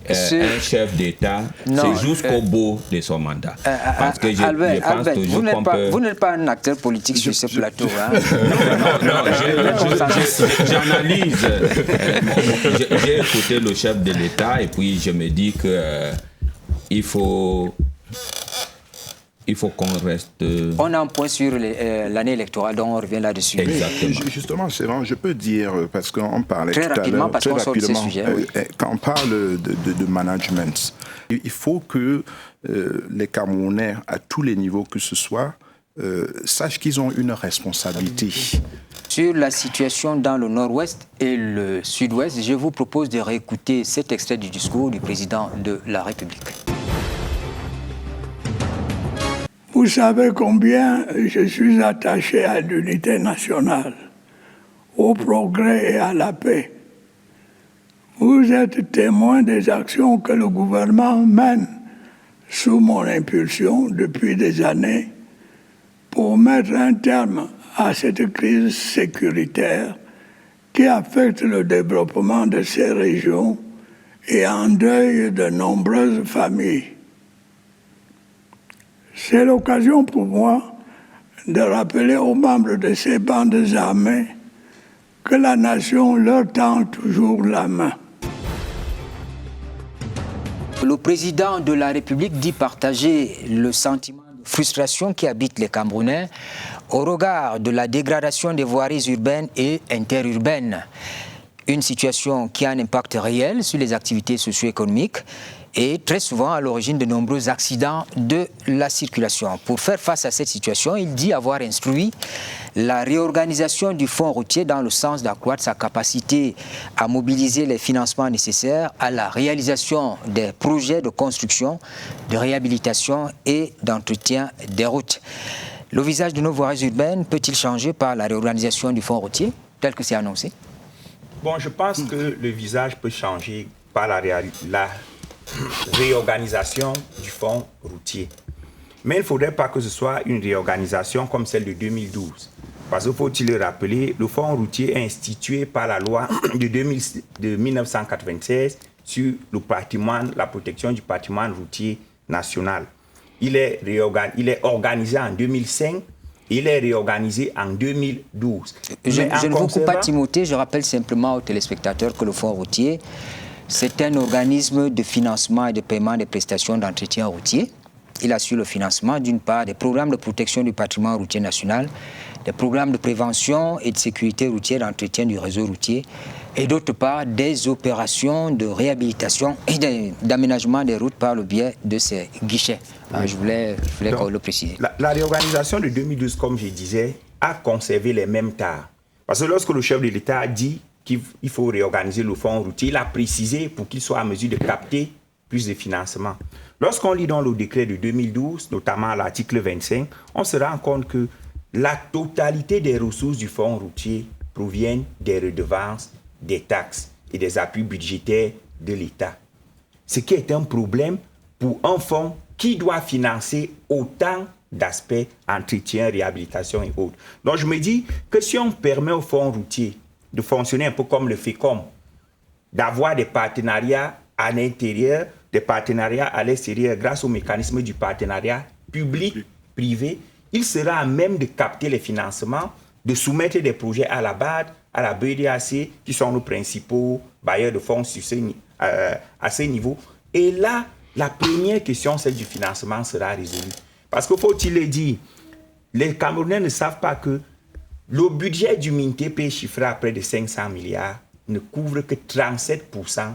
Un chef d'État, c'est jusqu'au bout de son mandat. Parce que je pense toujours qu'on peut... Vous n'êtes pas un acteur politique sur ce plateau. Hein? J'analyse. J'ai écouté le chef de l'État et puis je me dis que il faut qu'on reste... On a un point sur l'année électorale, donc on revient là-dessus. Exactement. Justement, c'est vrai, je peux dire, parce qu'on parlait très tout à rapidement, l'heure... parce qu'on sort de ces sujets. Quand on parle de management, il faut que les Camerounais, à tous les niveaux que ce soit, sachent qu'ils ont une responsabilité. Sur la situation dans le nord-ouest et le sud-ouest, je vous propose de réécouter cet extrait du discours du président de la République. Vous savez combien je suis attaché à l'unité nationale, au progrès et à la paix. Vous êtes témoin des actions que le gouvernement mène sous mon impulsion depuis des années pour mettre un terme à cette crise sécuritaire qui affecte le développement de ces régions et endeuille de nombreuses familles. C'est l'occasion pour moi de rappeler aux membres de ces bandes armées que la nation leur tend toujours la main. Le président de la République dit partager le sentiment de frustration qui habite les Camerounais au regard de la dégradation des voiries urbaines et interurbaines. Une situation qui a un impact réel sur les activités socio-économiques et très souvent à l'origine de nombreux accidents de la circulation. Pour faire face à cette situation, il dit avoir instruit la réorganisation du fonds routier dans le sens d'accroître sa capacité à mobiliser les financements nécessaires à la réalisation des projets de construction, de réhabilitation et d'entretien des routes. Le visage de nos voiries urbaines peut-il changer par la réorganisation du fonds routier, tel que c'est annoncé? Bon, je pense que le visage peut changer par la réorganisation du fonds routier. Mais il ne faudrait pas que ce soit une réorganisation comme celle de 2012. Parce qu'il faut-il le rappeler, le fonds routier est institué par la loi de 1996 sur le patrimoine, la protection du patrimoine routier national. Il est organisé en 2005. Il est réorganisé en 2012. Je ne vous coupe pas, Timothée. Je rappelle simplement aux téléspectateurs que le fonds routier, c'est un organisme de financement et de paiement des prestations d'entretien routier. Il assure le financement, d'une part, des programmes de protection du patrimoine routier national, des programmes de prévention et de sécurité routière d'entretien du réseau routier, et d'autre part, des opérations de réhabilitation et d'aménagement des routes par le biais de ces guichets. Oui. Je voulais qu'on le précise. La réorganisation de 2012, comme je disais, a conservé les mêmes tares. Parce que lorsque le chef de l'État a dit qu'il faut réorganiser le fonds routier, il a précisé pour qu'il soit en mesure de capter plus de financement. Lorsqu'on lit dans le décret de 2012, notamment à l'article 25, on se rend compte que la totalité des ressources du fonds routier proviennent des redevances, des taxes et des appuis budgétaires de l'État. Ce qui est un problème pour un fonds qui doit financer autant d'aspects, entretien, réhabilitation et autres. Donc je me dis que si on permet au fonds routier de fonctionner un peu comme le FECOM, d'avoir des partenariats à l'intérieur, des partenariats à l'extérieur grâce au mécanisme du partenariat public-privé, il sera à même de capter les financements, de soumettre des projets à la BAD, à la BEDAC, qui sont nos principaux bailleurs de fonds à ce niveau. Et là, la première question, celle du financement, sera résolue. Parce qu'il faut-il le dire, les Camerounais ne savent pas que le budget du MINTP, chiffré à près de 500 milliards, ne couvre que 37%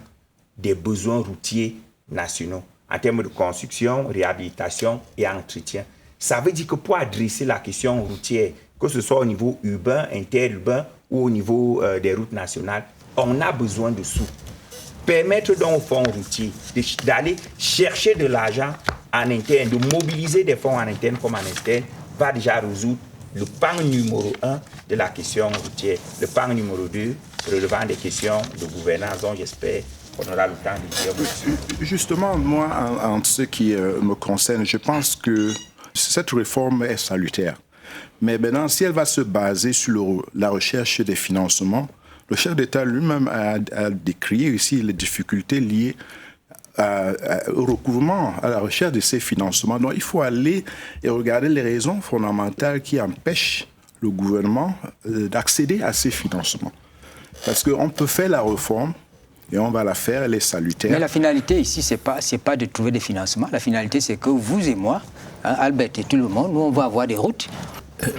des besoins routiers nationaux, en termes de construction, réhabilitation et entretien. Ça veut dire que pour adresser la question routière, que ce soit au niveau urbain, interurbain ou au niveau des routes nationales, on a besoin de sous. Permettre donc au fonds routier d'aller chercher de l'argent en interne, de mobiliser des fonds en interne comme en externe, va déjà résoudre le pan numéro 1 de la question routière. Le pan numéro 2 relevant des questions de gouvernance dont j'espère qu'on aura le temps de dire aussi. Justement, moi, en ce qui me concerne, je pense que cette réforme est salutaire. Mais maintenant, si elle va se baser sur la recherche des financements, le chef d'État lui-même a décrié ici les difficultés liées au recouvrement, à la recherche de ces financements. Donc, il faut aller et regarder les raisons fondamentales qui empêchent le gouvernement d'accéder à ces financements. Parce qu'on peut faire la réforme et on va la faire, elle est salutaire. Mais la finalité ici, c'est pas de trouver des financements. La finalité, c'est que vous et moi, Albert et tout le monde, nous, on va avoir des routes.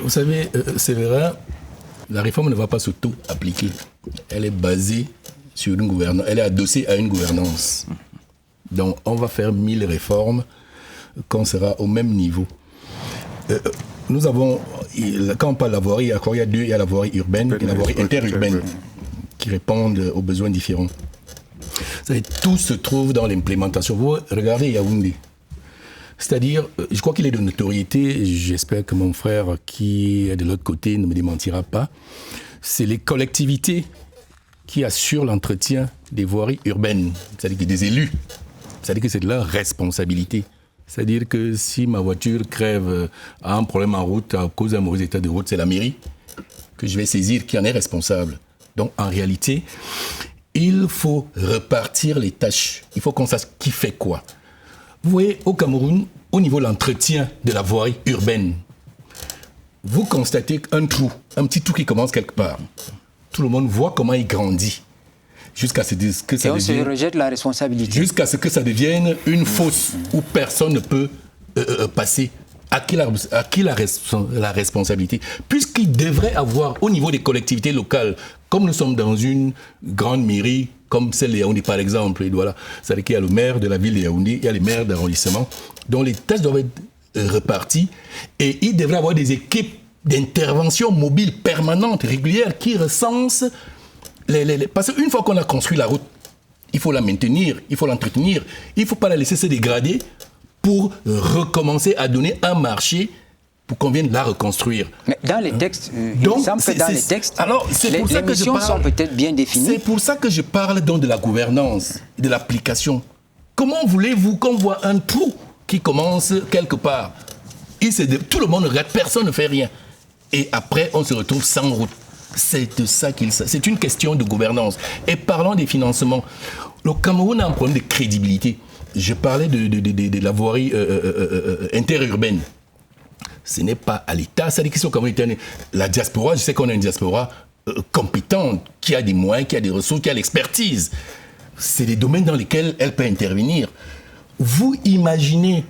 Vous savez, Séverin, la réforme ne va pas s'auto-appliquer. Elle est basée sur une gouvernance, elle est adossée à une gouvernance. Donc, on va faire 1000 réformes quand on sera au même niveau. Nous avons, quand on parle de la voirie, il y a deux, il y a la voirie urbaine et la voirie interurbaine qui répondent aux besoins différents. Tout se trouve dans l'implémentation. Vous regardez Yaoundé. C'est-à-dire, je crois qu'il est de notoriété, j'espère que mon frère qui est de l'autre côté ne me démentira pas, c'est les collectivités qui assurent l'entretien des voiries urbaines, c'est-à-dire que des élus, c'est-à-dire que c'est de leur responsabilité. C'est-à-dire que si ma voiture crève à un problème en route à cause d'un mauvais état de route, c'est la mairie que je vais saisir qui en est responsable. Donc en réalité, il faut repartir les tâches. Il faut qu'on sache qui fait quoi. Vous voyez, au Cameroun, au niveau de l'entretien de la voirie urbaine, vous constatez un trou, un petit trou qui commence quelque part. Tout le monde voit comment il grandit. Jusqu'à ce que ça devienne, se rejette la responsabilité. Jusqu'à ce que ça devienne une fosse où personne ne peut passer. À qui la responsabilité? Puisqu'il devrait avoir, au niveau des collectivités locales, comme nous sommes dans une grande mairie, comme celle de Yaoundé par exemple, et voilà, c'est-à-dire qu'il y a le maire de la ville de Yaoundé, il y a les maires d'arrondissement, dont les tâches doivent être reparties, et il devrait avoir des équipes d'intervention mobiles permanentes, régulières, qui recensent parce qu'une fois qu'on a construit la route, il faut la maintenir, il faut l'entretenir, il ne faut pas la laisser se dégrader pour recommencer à donner un marché pour qu'on vienne la reconstruire. Mais dans les textes, il semble que dans les textes, les missions sont peut-être bien définies. C'est pour ça que je parle donc de la gouvernance, de l'application. Comment voulez-vous qu'on voit un trou qui commence quelque part? Tout le monde regarde, personne ne fait rien. Et après, on se retrouve sans route. C'est de ça qu'il s'agit. C'est une question de gouvernance. Et parlons des financements. Le Cameroun a un problème de crédibilité. Je parlais de la voirie interurbaine. Ce n'est pas à l'État. C'est-à-dire qu'ils sont comme la diaspora. Je sais qu'on a une diaspora compétente, qui a des moyens, qui a des ressources, qui a l'expertise. C'est des domaines dans lesquels elle peut intervenir. Vous imaginez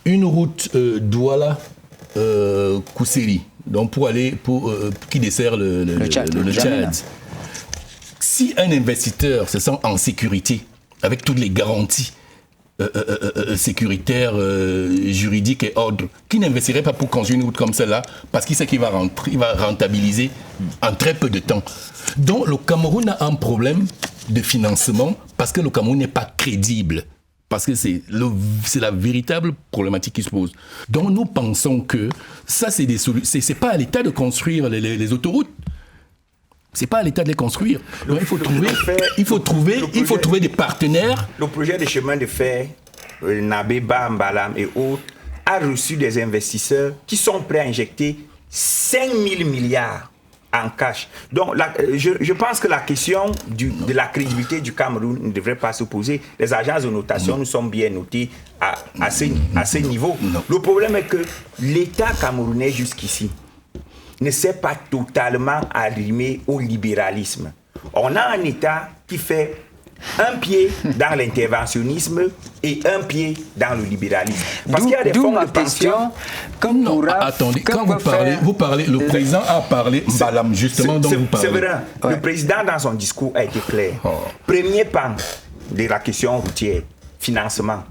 une route Douala-Kousseri, donc qui dessert le Tchad. Si un investisseur se sent en sécurité, avec toutes les garanties sécuritaires, juridiques et ordres, qui n'investirait pas pour construire une route comme celle-là, parce qu'il sait qu'il va rentabiliser en très peu de temps. Donc le Cameroun a un problème de financement parce que le Cameroun n'est pas crédible. Parce que c'est la véritable problématique qui se pose. Donc nous pensons que ça, c'est pas à l'État de construire les autoroutes. C'est pas à l'État de les construire. Donc il faut trouver des partenaires. Le projet de chemin de fer, Nabeba, Mbalam et autres, a reçu des investisseurs qui sont prêts à injecter 5 000 milliards en cash. Donc, je pense que la question de la crédibilité du Cameroun ne devrait pas se poser. Les agences de notation, nous sommes bien notés à ce niveau. Le problème est que l'État camerounais jusqu'ici ne s'est pas totalement arrimé au libéralisme. On a un État qui fait un pied dans l'interventionnisme et un pied dans le libéralisme. Parce qu'il y a des fonds de pension. Attendez, quand vous parlez, le président a parlé, Mbalam, justement, dont vous parlez. C'est vrai, le président dans son discours a été clair. Premier pan de la question routière, financement,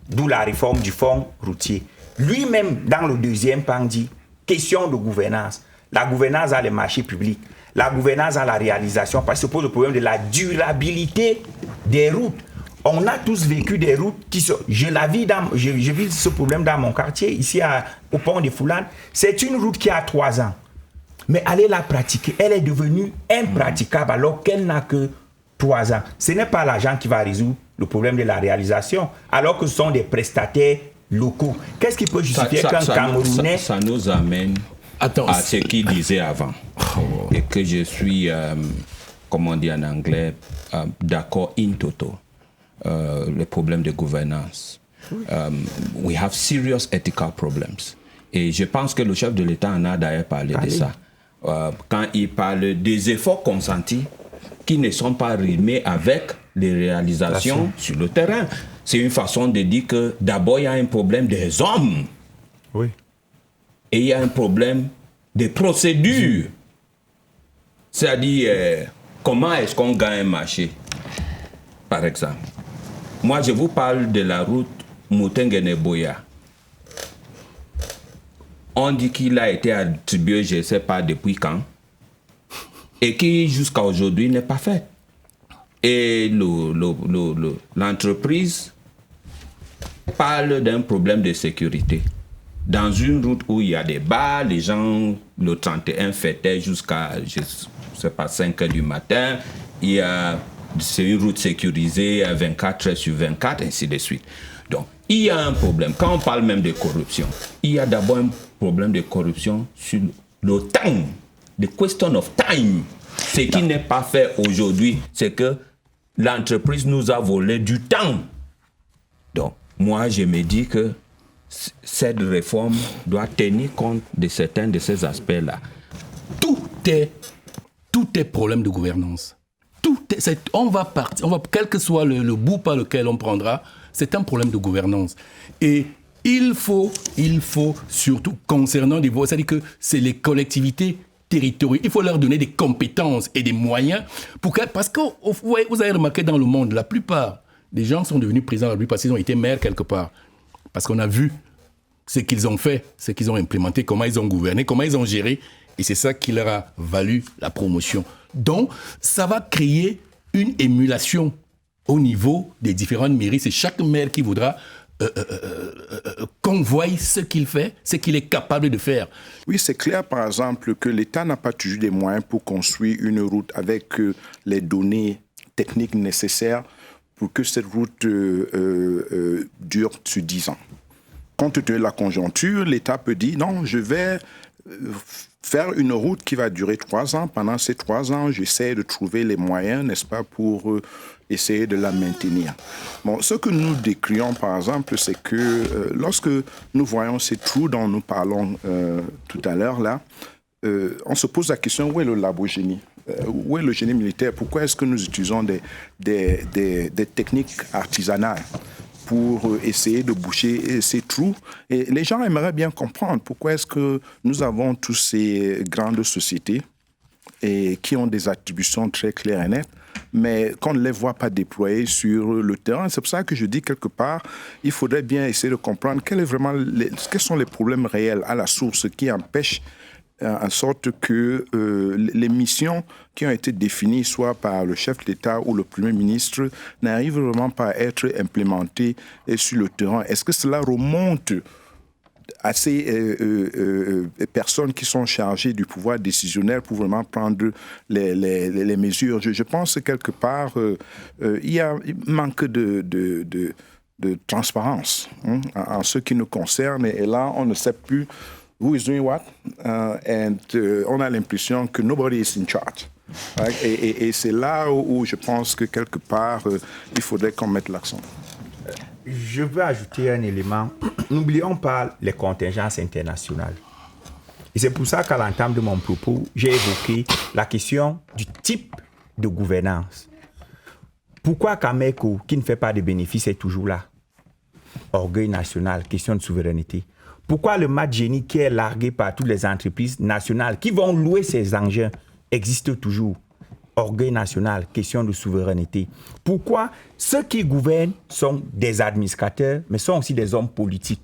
d'où la réforme du fonds routier. Lui-même, dans le deuxième pan, dit, question de gouvernance. La gouvernance dans les marchés publics. La gouvernance dans la réalisation, parce que se pose le problème de la durabilité des routes. On a tous vécu des routes qui sont... Je vis ce problème dans mon quartier, ici au pont des Foulanes. C'est une route qui a 3 ans. Mais allez la pratiquer. Elle est devenue impraticable alors qu'elle n'a que 3 ans. Ce n'est pas l'agent qui va résoudre le problème de la réalisation, alors que ce sont des prestataires locaux. Qu'est-ce qui peut justifier qu'un Camerounais... Ça nous amène... à ce qu'il disait avant. Et que je suis, comme on dit en anglais, d'accord in toto. Le problème de gouvernance. We have serious ethical problems. Et je pense que le chef de l'État en a d'ailleurs parlé de ça. Quand il parle des efforts consentis qui ne sont pas rimés avec les réalisations sur le terrain. C'est une façon de dire que d'abord il y a un problème des hommes. Oui. Et il y a un problème de procédure. C'est-à-dire, comment est-ce qu'on gagne un marché, par exemple. Moi, je vous parle de la route Moutengue-Neboya. On dit qu'il a été attribué, je ne sais pas depuis quand, et qui, jusqu'à aujourd'hui, n'est pas fait. Et l'entreprise parle d'un problème de sécurité. Dans une route où il y a des bars, les gens, le 31 fêtaient jusqu'à, je ne sais pas, 5 heures du matin. C'est une route sécurisée à 24 heures sur 24, ainsi de suite. Donc, il y a un problème. Quand on parle même de corruption, il y a d'abord un problème de corruption sur le time, the question of time. Ce qui n'est pas fait aujourd'hui, c'est que l'entreprise nous a volé du temps. Donc, moi, je me dis que cette réforme doit tenir compte de certains de ces aspects-là. Tout est problème de gouvernance. Quel que soit le bout par lequel on prendra, c'est un problème de gouvernance. Et il faut surtout, concernant les voies, c'est-à-dire que c'est les collectivités territoriales, il faut leur donner des compétences et des moyens, parce que vous avez remarqué dans le monde, la plupart des gens sont devenus présidents de la République parce qu'ils ont été maires quelque part. Parce qu'on a vu ce qu'ils ont fait, ce qu'ils ont implémenté, comment ils ont gouverné, comment ils ont géré. Et c'est ça qui leur a valu la promotion. Donc, ça va créer une émulation au niveau des différentes mairies. C'est chaque maire qui voudra qu'on voie ce qu'il fait, ce qu'il est capable de faire. Oui, c'est clair, par exemple, que l'État n'a pas toujours des moyens pour construire une route avec les données techniques nécessaires pour que cette route dure sur 10 ans. compte tenu de la conjoncture, l'État peut dire non, je vais faire une route qui va durer 3 ans. Pendant ces 3 ans, j'essaie de trouver les moyens, n'est-ce pas, pour essayer de la maintenir. Bon, ce que nous décrions, par exemple, c'est que lorsque nous voyons ces trous dont nous parlons tout à l'heure, là, on se pose la question, où est le labogénie? Où est le génie militaire? Pourquoi est-ce que nous utilisons des techniques artisanales pour essayer de boucher ces trous? Et les gens aimeraient bien comprendre pourquoi est-ce que nous avons toutes ces grandes sociétés et qui ont des attributions très claires et nettes, mais qu'on ne les voit pas déployées sur le terrain. C'est pour ça que je dis quelque part, il faudrait bien essayer de comprendre quels sont les problèmes réels à la source qui empêchent en sorte que les missions qui ont été définies soit par le chef de l'État ou le Premier ministre n'arrivent vraiment pas à être implémentées sur le terrain. Est-ce que cela remonte à ces personnes qui sont chargées du pouvoir décisionnel pour vraiment prendre les mesures? Je pense que quelque part, il manque de transparence en ce qui nous concerne. Et là, on ne sait plus who is doing what, and on a l'impression que nobody is in charge. Right? Et c'est là où je pense que quelque part, il faudrait qu'on mette l'accent. Je veux ajouter un élément. N'oublions pas les contingences internationales. Et c'est pour ça qu'à l'entame de mon propos, j'ai évoqué la question du type de gouvernance. Pourquoi Cameco, qui ne fait pas de bénéfices, est toujours là? Orgueil national, question de souveraineté. Pourquoi le Mad-Génie, qui est largué par toutes les entreprises nationales qui vont louer ces engins, existe toujours? Orgueil national, question de souveraineté. Pourquoi ceux qui gouvernent sont des administrateurs, mais sont aussi des hommes politiques?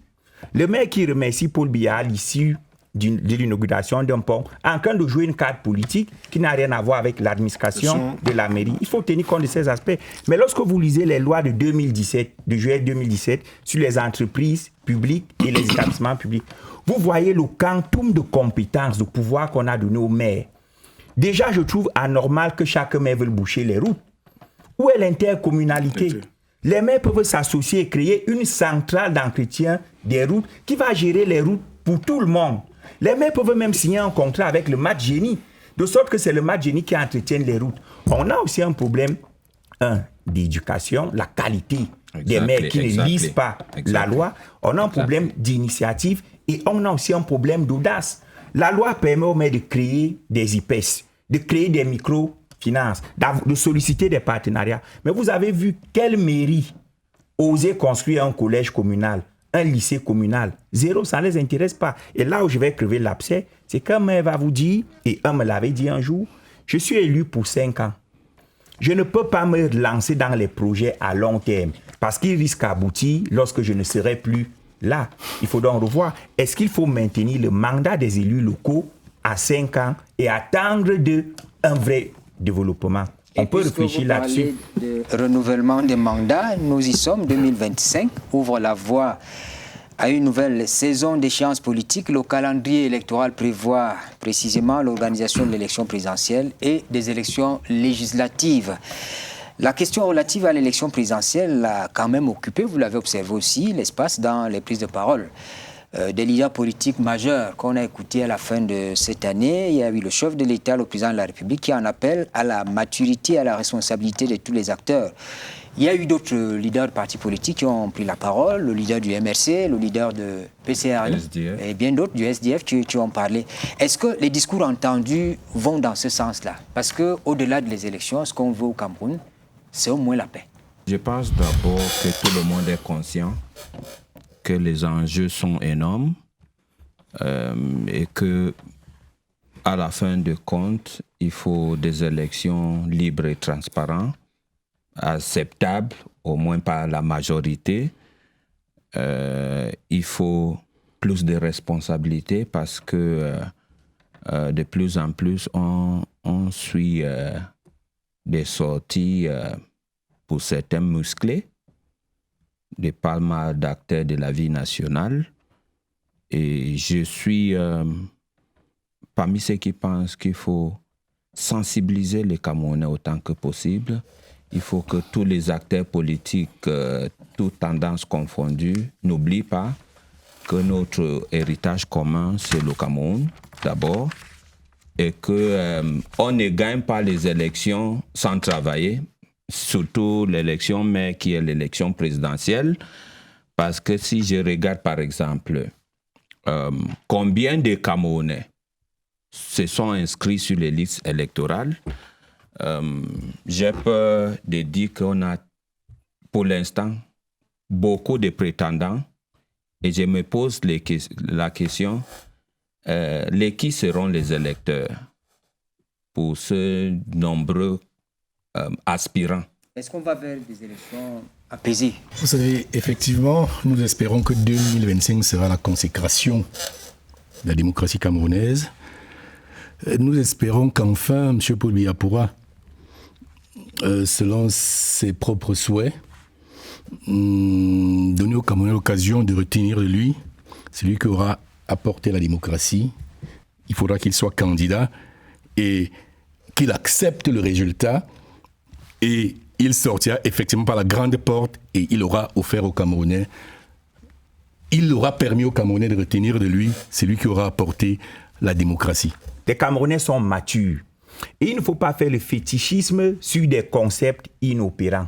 Le maire qui remercie Paul Biya à l'issue de l'inauguration d'un pont, en train de jouer une carte politique qui n'a rien à voir avec l'administration de la mairie. Il faut tenir compte de ces aspects. Mais lorsque vous lisez les lois de 2017, de juillet 2017, sur les entreprises publiques et les établissements publics, vous voyez le quantum de compétences, de pouvoir qu'on a donné aux maires. Déjà, je trouve anormal que chaque maire veuille boucher les routes. Où est l'intercommunalité? Les maires peuvent s'associer et créer une centrale d'entretien des routes qui va gérer les routes pour tout le monde. Les maires peuvent même signer un contrat avec le Mad-Génie, de sorte que c'est le Mad-Génie qui entretient les routes. On a aussi un problème, d'éducation, la qualité des maires qui ne lisent pas la loi. On a un problème d'initiative et on a aussi un problème d'audace. La loi permet aux maires de créer des IPES, de créer des microfinances, de solliciter des partenariats. Mais vous avez vu quelle mairie osait construire un collège communal, un lycée communal? Zéro, ça ne les intéresse pas. Et là où je vais crever l'abcès, c'est qu'un maire va vous dire, et un me l'avait dit un jour, je suis élu pour 5 ans. Je ne peux pas me lancer dans les projets à long terme parce qu'ils risquent d'aboutir lorsque je ne serai plus là. Il faut donc revoir. Est-ce qu'il faut maintenir le mandat des élus locaux à 5 ans et attendre un vrai développement? On peut réfléchir là-dessus. De renouvellement des mandats, nous y sommes. 2025 ouvre la voie à une nouvelle saison d'échéances politiques. Le calendrier électoral prévoit précisément l'organisation de l'élection présidentielle et des élections législatives. La question relative à l'élection présidentielle a quand même occupé, vous l'avez observé aussi, l'espace dans les prises de parole des leaders politiques majeurs qu'on a écoutés à la fin de cette année. Il y a eu le chef de l'État, le président de la République, qui en appelle à la maturité, à la responsabilité de tous les acteurs. Il y a eu d'autres leaders de partis politiques qui ont pris la parole, le leader du MRC, le leader de PCRI et bien d'autres du SDF qui ont parlé. Est-ce que les discours entendus vont dans ce sens-là? Parce qu'au-delà des élections, ce qu'on veut au Cameroun, c'est au moins la paix. Je pense d'abord que tout le monde est conscient que les enjeux sont énormes et que, à la fin de compte, il faut des élections libres et transparentes, acceptables, au moins par la majorité. Il faut plus de responsabilités parce que de plus en plus, on suit des sorties pour certains musclés, des palmarès d'acteurs de la vie nationale. Et je suis parmi ceux qui pensent qu'il faut sensibiliser les Camerounais autant que possible. Il faut que tous les acteurs politiques, toutes tendances confondues, n'oublient pas que notre héritage commun, c'est le Cameroun, d'abord, et qu'on ne gagne pas les élections sans travailler, surtout l'élection, mais qui est l'élection présidentielle, parce que si je regarde, par exemple, combien de Camerounais se sont inscrits sur les listes électorales, j'ai peur de dire qu'on a, pour l'instant, beaucoup de prétendants, et je me pose la question, qui seront les électeurs pour ce nombreux aspirants? Est-ce qu'on va vers des élections apaisées? Vous savez, effectivement, nous espérons que 2025 sera la consécration de la démocratie camerounaise. Nous espérons qu'enfin, M. Paul Biya pourra, selon ses propres souhaits, donner au Camerounais l'occasion de retenir de lui celui qui aura apporté la démocratie. Il faudra qu'il soit candidat et qu'il accepte le résultat, et il sortira effectivement par la grande porte et il aura offert aux Camerounais, il aura permis aux Camerounais de retenir de lui celui qui aura apporté la démocratie. Les Camerounais sont matures. Et il ne faut pas faire le fétichisme sur des concepts inopérants.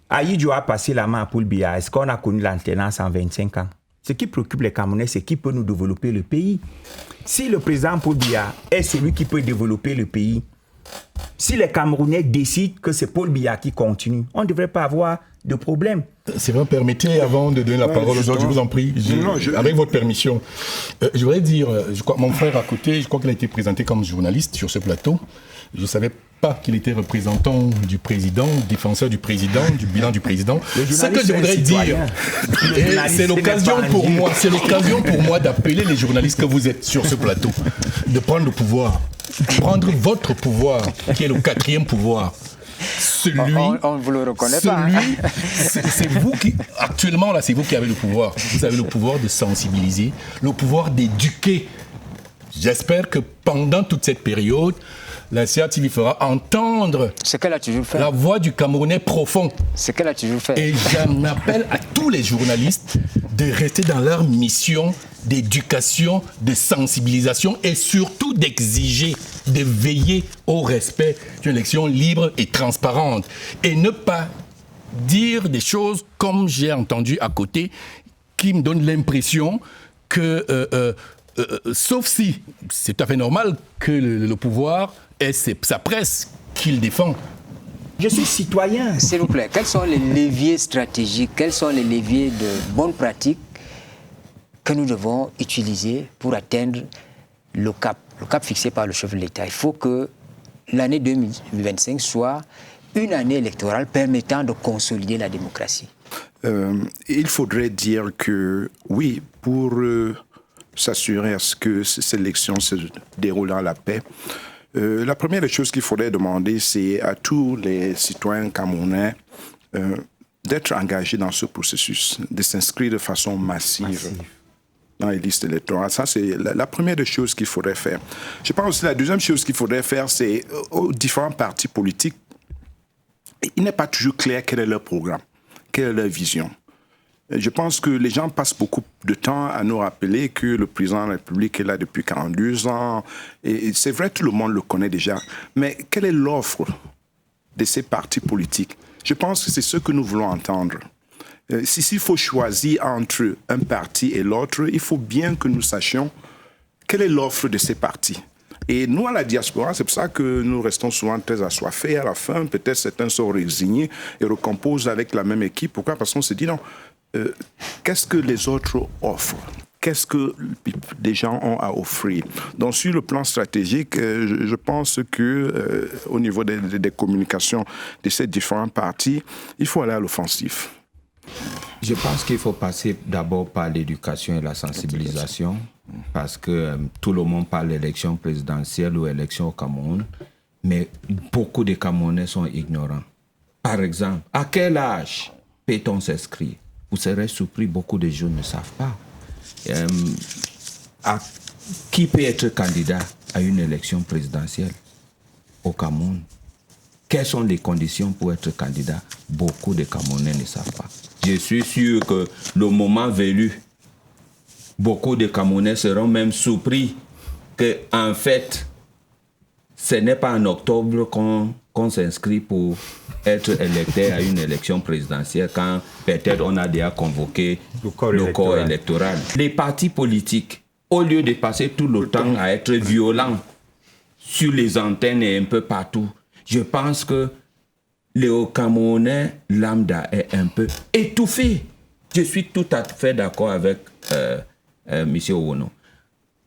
Ahidjo a passé la main à Paul Biya. Est-ce qu'on a connu l'alternance en 25 ans? Ce qui préoccupe les Camerounais, c'est qui peut nous développer le pays. Si le président Paul Biya est celui qui peut développer le pays, si les Camerounais décident que c'est Paul Biya qui continue, on ne devrait pas avoir de problème. C'est vrai, permettez, avant de donner la parole aux autres, je vous en prie, avec votre permission. Je voudrais dire, je crois, mon frère à côté, je crois qu'il a été présenté comme journaliste sur ce plateau. Je ne savais pas qu'il était représentant du président, défenseur du président, du bilan du président. Ce que je voudrais dire, c'est l'occasion pour moi d'appeler les journalistes que vous êtes sur ce plateau, de prendre le pouvoir, prendre votre pouvoir, qui est le 4e pouvoir. On ne vous le reconnaît pas. C'est vous qui, actuellement, là, c'est vous qui avez le pouvoir. Vous avez le pouvoir de sensibiliser, le pouvoir d'éduquer. J'espère que pendant toute cette période, la CATV fera entendre ce qu'elle a toujours fait, la voix du Camerounais profond. Ce qu'elle a toujours fait. Et j'en appelle à tous les journalistes de rester dans leur mission d'éducation, de sensibilisation et surtout d'exiger, de veiller au respect d'une élection libre et transparente. Et ne pas dire des choses comme j'ai entendu à côté qui me donnent l'impression que, sauf si c'est tout à fait normal que le pouvoir ait sa presse qu'il défend. Je suis citoyen. S'il vous plaît, quels sont les leviers stratégiques, quels sont les leviers de bonnes pratiques que nous devons utiliser pour atteindre le cap fixé par le chef de l'État? Il faut que l'année 2025 soit une année électorale permettant de consolider la démocratie. Il faudrait dire que, oui, pour s'assurer à ce que ces élections se déroulent dans la paix, la première des choses qu'il faudrait demander, c'est à tous les citoyens camerounais d'être engagés dans ce processus, de s'inscrire de façon massive dans les listes électorales. Ça, c'est la première des choses qu'il faudrait faire. Je pense que la deuxième chose qu'il faudrait faire, c'est aux différents partis politiques, il n'est pas toujours clair quel est leur programme, quelle est leur vision. Je pense que les gens passent beaucoup de temps à nous rappeler que le président de la République est là depuis 42 ans. Et c'est vrai, tout le monde le connaît déjà. Mais quelle est l'offre de ces partis politiques? Je pense que c'est ce que nous voulons entendre. S'il faut choisir entre un parti et l'autre, il faut bien que nous sachions quelle est l'offre de ces partis. Et nous, à la diaspora, c'est pour ça que nous restons souvent très assoiffés. À la fin, peut-être certains sont résignés et recomposent avec la même équipe. Pourquoi? Parce qu'on se dit non. Qu'est-ce que les autres offrent? Qu'est-ce que les gens ont à offrir? Donc, sur le plan stratégique, je pense que au niveau des communications de ces différents partis, il faut aller à l'offensive. Je pense qu'il faut passer d'abord par l'éducation et la sensibilisation, parce que tout le monde parle d'élection présidentielle ou élection au Cameroun, mais beaucoup de Camerounais sont ignorants. Par exemple, à quel âge peut-on s'inscrire? Vous serez surpris, beaucoup de jeunes ne savent pas. Qui peut être candidat à une élection présidentielle au Cameroun? Quelles sont les conditions pour être candidat? Beaucoup de Camerounais ne savent pas. Je suis sûr que le moment venu, beaucoup de Camerounais seront même surpris que, en fait, ce n'est pas en octobre qu'on s'inscrit pour être électeur à une élection présidentielle, quand peut-être on a déjà convoqué le corps électoral. Les partis politiques, au lieu de passer tout le temps à être violents sur les antennes et un peu partout, je pense que le Camerounais lambda est un peu étouffé. Je suis tout à fait d'accord avec M. Owono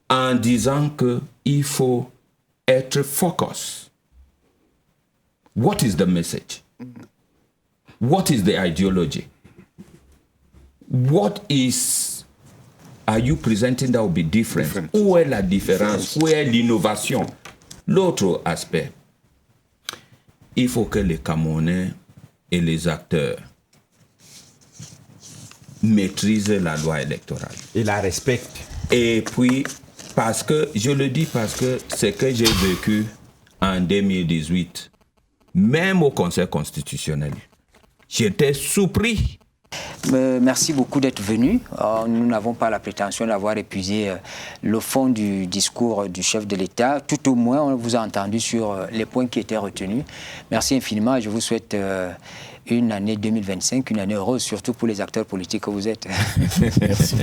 en disant qu'il faut être focus. What is the message? What is the ideology? What are you presenting that will be different? Où est la différence? Où est l'innovation? L'autre aspect, il faut que les Camerounais et les acteurs maîtrisent la loi électorale. Et la respectent. Et puis, je le dis parce que ce que j'ai vécu en 2018, même au Conseil constitutionnel, j'étais surpris. Merci beaucoup d'être venu. Nous n'avons pas la prétention d'avoir épuisé le fond du discours du chef de l'État. Tout au moins, on vous a entendu sur les points qui étaient retenus. Merci infiniment et je vous souhaite une année 2025, une année heureuse, surtout pour les acteurs politiques que vous êtes. Merci.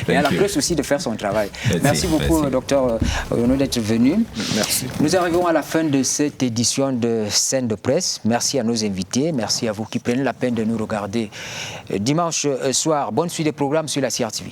Et à la presse aussi de faire son travail. Merci beaucoup, docteur Owono, d'être venu. Merci. Nous arrivons à la fin de cette édition de Scène de presse. Merci à nos invités. Merci à vous qui prenez la peine de nous regarder dimanche soir. Bonne suite des programmes sur la CRTV.